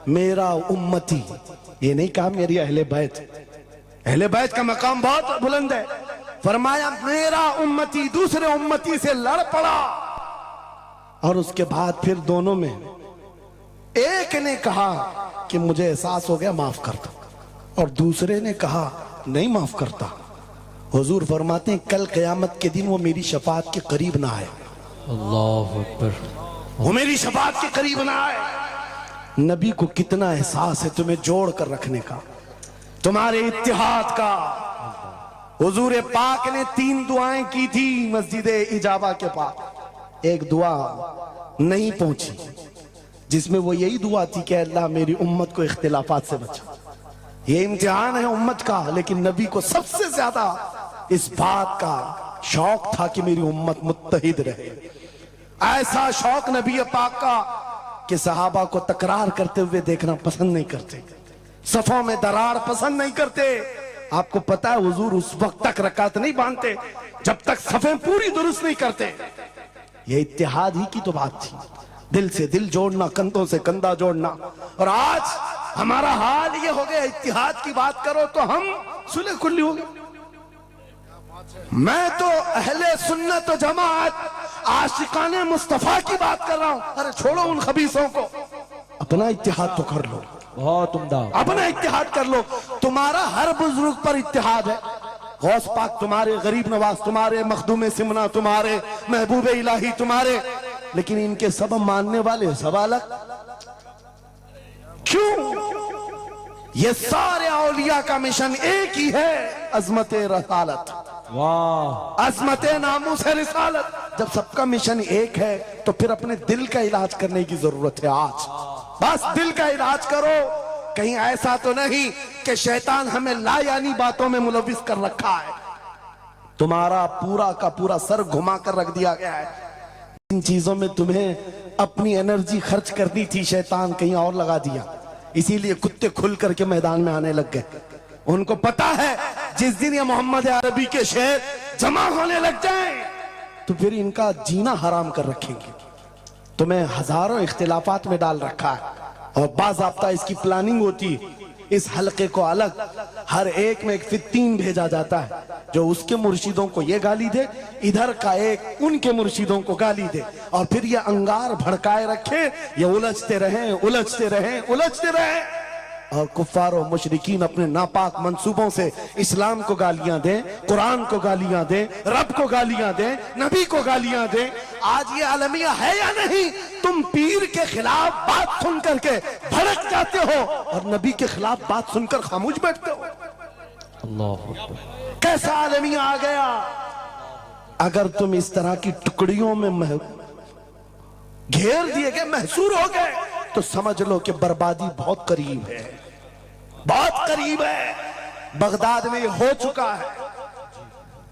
میرا امتی, یہ نہیں کہا میری اہل بیت, اہل بیت کا مقام بہت بلند ہے. فرمایا میرا امتی دوسرے امتی سے لڑ پڑا, اور اس کے بعد پھر دونوں میں ایک نے کہا کہ مجھے احساس ہو گیا معاف کرتا, اور دوسرے نے کہا نہیں معاف کرتا. حضور فرماتے ہیں کل قیامت کے دن وہ میری شفاعت کے قریب نہ آئے. اللہ اکبر. وہ میری شفاعت کے قریب نہ آئے. نبی کو کتنا احساس ہے تمہیں جوڑ کر رکھنے کا, تمہارے اتحاد کا. حضور پاک نے 3 دعائیں کی تھی مسجد اجابہ کے پاس, ایک دعا نہیں پہنچی جس میں وہ یہی دعا تھی کہ اللہ میری امت کو اختلافات سے بچا. یہ امتحان ہے امت کا, لیکن نبی کو سب سے زیادہ اس بات کا شوق تھا کہ میری امت متحد رہے. ایسا شوق نبی پاک کا کہ صحابہ کو تکرار کرتے ہوئے دیکھنا پسند نہیں کرتے, صفوں میں درار پسند نہیں کرتے. آپ کو پتا ہے حضور اس وقت تک رکعت نہیں باندھتے جب تک صفیں پوری درست نہیں کرتے. یہ اتحاد ہی کی تو بات تھی, دل سے دل جوڑنا, کندھوں سے کندھا جوڑنا. اور آج ہمارا حال یہ ہو گیا, اتحاد کی بات کرو تو ہم صلح کلی ہو گئے. میں تو اہل سنت و جماعت عاشقان مصطفیٰ کی بات کر رہا ہوں. ارے چھوڑو ان خبیثوں کو, اپنا اتحاد تو کر لو, بہت عمدہ. اپنا اتحاد کر لو. تمہارا ہر بزرگ پر اتحاد ہے, غوث پاک تمہارے, غریب نواز تمہارے, مخدوم سمنا تمہارے, محبوب الہی تمہارے, لیکن ان کے سب ماننے والے سب الگ. کیوں؟ یہ سارے اولیاء کا مشن ایک ہی ہے, عظمت رسالت, واہ. عظمت ناموس رسالت. جب سب کا مشن ایک ہے تو پھر اپنے دل کا علاج کرنے کی ضرورت ہے. آج بس دل کا علاج کرو. کہیں ایسا تو نہیں کہ شیطان ہمیں لا یعنی باتوں میں ملوث کر رکھا ہے, تمہارا پورا کا پورا سر گھما کر رکھ دیا گیا ہے. ان چیزوں میں تمہیں اپنی انرجی خرچ کرنی تھی, شیطان کہیں اور لگا دیا. اسی لیے کتے کھل کر کے میدان میں آنے لگ گئے. ان کو پتا ہے جس دن یہ محمد عربی کے شعر جمع ہونے لگ جائیں تو پھر ان کا جینا حرام کر رکھیں گے. تمہیں ہزاروں اختلافات میں ڈال رکھا ہے, اور باضابطہ اس کی پلاننگ ہوتی اس حلقے کو الگ ہر ایک میں ایک فتین بھیجا جاتا ہے جو اس کے مرشدوں کو یہ گالی دے، ادھر کا ایک ان کے مرشدوں کو گالی دے، اور پھر یہ انگار بھڑکائے رکھے، یہ الجھتے رہیں الجھتے رہیں الجھتے رہیں، اور کفار و مشرکین اپنے ناپاک منصوبوں سے اسلام کو گالیاں دیں، قرآن کو گالیاں دیں، رب کو گالیاں دیں، نبی کو گالیاں دیں۔ آج یہ عالمیہ ہے یا نہیں؟ تم پیر کے خلاف بات سن کر کے بھڑک جاتے ہو اور نبی کے خلاف بات سن کر خاموش بیٹھتے ہو۔ اللہ اکبر۔ کیسا عالمیہ آ گیا؟ اگر تم اس طرح کی ٹکڑیوں میں گھیر دیے گئے، محصور ہو گئے، تو سمجھ لو کہ بربادی بہت قریب ہے، بہت قریب ہے۔ بغداد میں یہ ہو چکا ہے،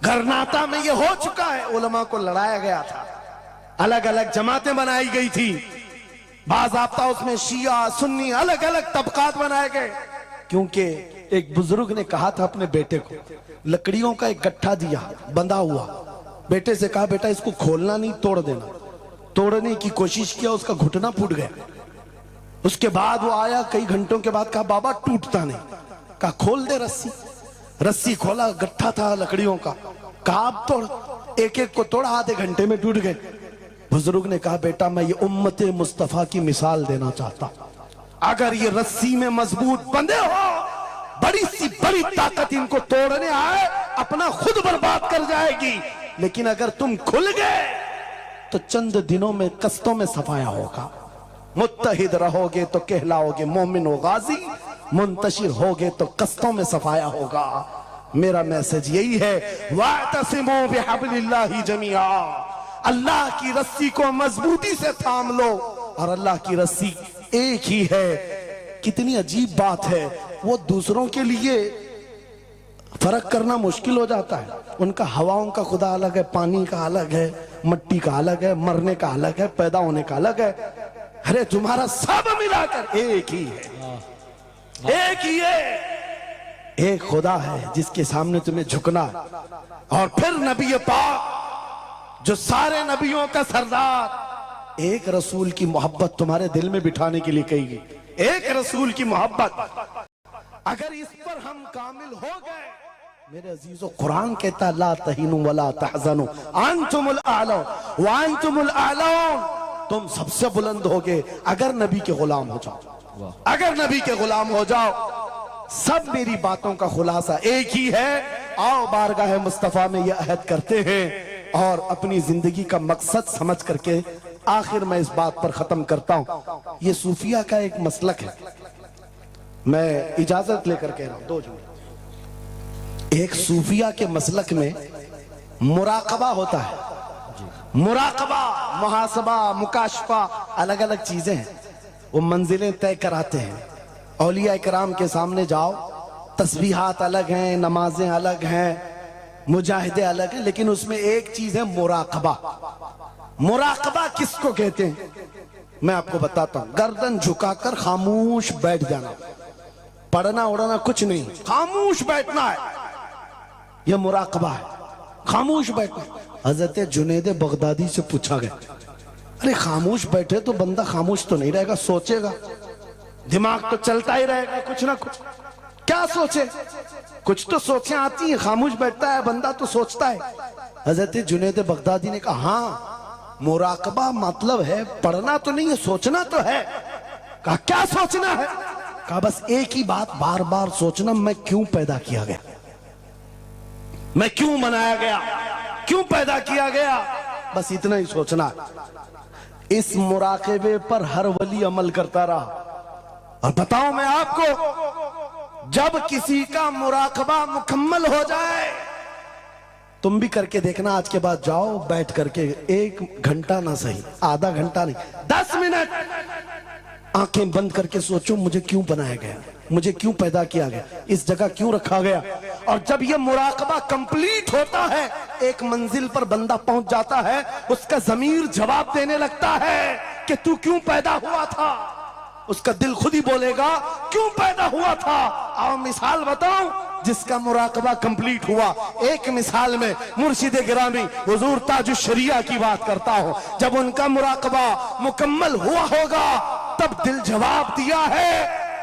گرناتا میں یہ ہو چکا ہے، علماء کو لڑایا گیا تھا، الگ الگ جماعتیں بنائی گئی تھی، باضابطہ اس میں شیعہ سنی الگ الگ طبقات بنائے گئے، کیونکہ ایک بزرگ نے کہا تھا اپنے بیٹے کو، لکڑیوں کا ایک گٹھا دیا بندھا ہوا، بیٹے سے کہا بیٹا اس کو کھولنا نہیں، توڑ دینا۔ توڑنے کی کوشش کیا، اس کا گھٹنا پھوٹ گیا۔ اس کے بعد وہ آیا کئی گھنٹوں کے بعد، کہا بابا ٹوٹتا نہیں، کہا کھول دے رسی۔ رسی کھولا، گٹھا تھا لکڑیوں کا، کہا اب توڑ۔ ایک ایک کو توڑا، آدھے گھنٹے میں ٹوٹ گئے۔ بزرگ نے کہا بیٹا میں یہ امت مصطفیٰ کی مثال دینا چاہتا ہوں، اگر یہ رسی میں مضبوط بندے ہو، بڑی سی بڑی طاقت ان کو توڑنے آئے اپنا خود برباد کر جائے گی، لیکن اگر تم کھل گئے تو چند دنوں میں قسطوں میں صفایا ہوگا۔ متحد رہو گے تو کہلاؤ گے مومن و غازی، منتشر ہوگے تو قسطوں میں صفایا ہوگا۔ میرا میسج یہی ہے، وَاعْتَصِمُوا بِحَبْلِ اللَّهِ جَمِيعًا، اللہ کی رسی کو مضبوطی سے تھام لو، اور اللہ کی رسی ایک ہی ہے۔ کتنی عجیب بات ہے، وہ دوسروں کے لیے فرق کرنا مشکل ہو جاتا ہے، ان کا ہواؤں کا خدا الگ ہے، پانی کا الگ ہے، مٹی کا الگ ہے، مرنے کا الگ ہے، پیدا ہونے کا الگ ہے، ارے تمہارا سب ملا کر ایک ہی ہے، ایک ہی ہے، ایک خدا ہے جس کے سامنے تمہیں جھکنا ہے۔ اور پھر نبی پاک جو سارے نبیوں کا سردار، ایک رسول کی محبت تمہارے دل میں بٹھانے کے لیے کہی گئی، ایک رسول کی محبت، اگر اس پر ہم کامل ہو گئے، میرے عزیزو قرآن کہتا لا تہینوا ولا تحزنوا انتم الاعلون وانتم الاعلون، تم سب سے بلند ہوگے اگر نبی کے غلام ہو جاؤ، اگر نبی کے غلام ہو جاؤ۔ سب میری باتوں کا خلاصہ ایک ہی ہے، آؤ بارگاہ مصطفیٰ میں یہ عہد کرتے ہیں، اور اپنی زندگی کا مقصد سمجھ کر کے آخر میں اس بات پر ختم کرتا ہوں۔ یہ صوفیہ کا ایک مسلک ہے، میں اجازت لے کر کہہ رہا ہوں، دو جملے۔ ایک صوفیہ کے مسلک میں مراقبہ ہوتا ہے، مراقبہ، محاسبہ، مکاشفہ، الگ الگ چیزیں ہیں، وہ منزلیں طے کراتے ہیں۔ اولیاء کرام کے سامنے جاؤ، تسبیحات الگ ہیں، نمازیں الگ ہیں، مجاہدے الگ ہیں، لیکن اس میں ایک چیز ہے مراقبہ۔ مراقبہ کس کو کہتے ہیں؟ میں آپ کو بتاتا ہوں، گردن جھکا کر خاموش بیٹھ جانا، پڑھنا اڑنا کچھ نہیں، خاموش بیٹھنا ہے، یہ مراقبہ ہے، خاموش بیٹھنا۔ حضرت جنید بغدادی سے پوچھا گیا، ارے خاموش بیٹھے تو بندہ خاموش تو نہیں رہے گا، سوچے گا، دماغ تو چلتا ہی رہے گا کچھ نہ کچھ، کیا سوچے؟ کچھ تو سوچیں آتی ہیں، خاموش بیٹھتا ہے بندہ تو سوچتا ہے۔ حضرت جنید بغدادی نے کہا ہاں مراقبہ مطلب ہے پڑھنا تو نہیں ہے، سوچنا تو ہے۔ کہا کیا سوچنا ہے؟ کہا بس ایک ہی بات بار بار سوچنا، میں کیوں پیدا کیا گیا، میں کیوں بنایا گیا، کیوں پیدا کیا گیا، بس اتنا ہی سوچنا۔ اس مراقبے پر ہر ولی عمل کرتا رہا۔ اور بتاؤں میں آپ کو، جب کسی کا مراقبہ مکمل ہو جائے، تم بھی کر کے دیکھنا، آج کے بعد جاؤ بیٹھ کر کے 1 گھنٹہ نہ صحیح، آدھا گھنٹہ نہیں، 10 منٹ آنکھیں بند کر کے سوچو مجھے کیوں بنایا گیا، مجھے کیوں پیدا کیا گیا، اس جگہ کیوں رکھا گیا۔ اور جب یہ مراقبہ کمپلیٹ ہوتا ہے، ایک منزل پر بندہ پہنچ جاتا ہے، اس کا ضمیر جواب دینے لگتا ہے کہ تو کیوں پیدا ہوا تھا، اس کا دل خود ہی بولے گا کیوں پیدا ہوا تھا۔ اور مثال بتاؤں جس کا مراقبہ کمپلیٹ ہوا، ایک مثال میں مرشد گرامی حضور تاج الشریعہ کی بات کرتا ہوں، جب ان کا مراقبہ مکمل ہوا ہوگا تب دل جواب دیا ہے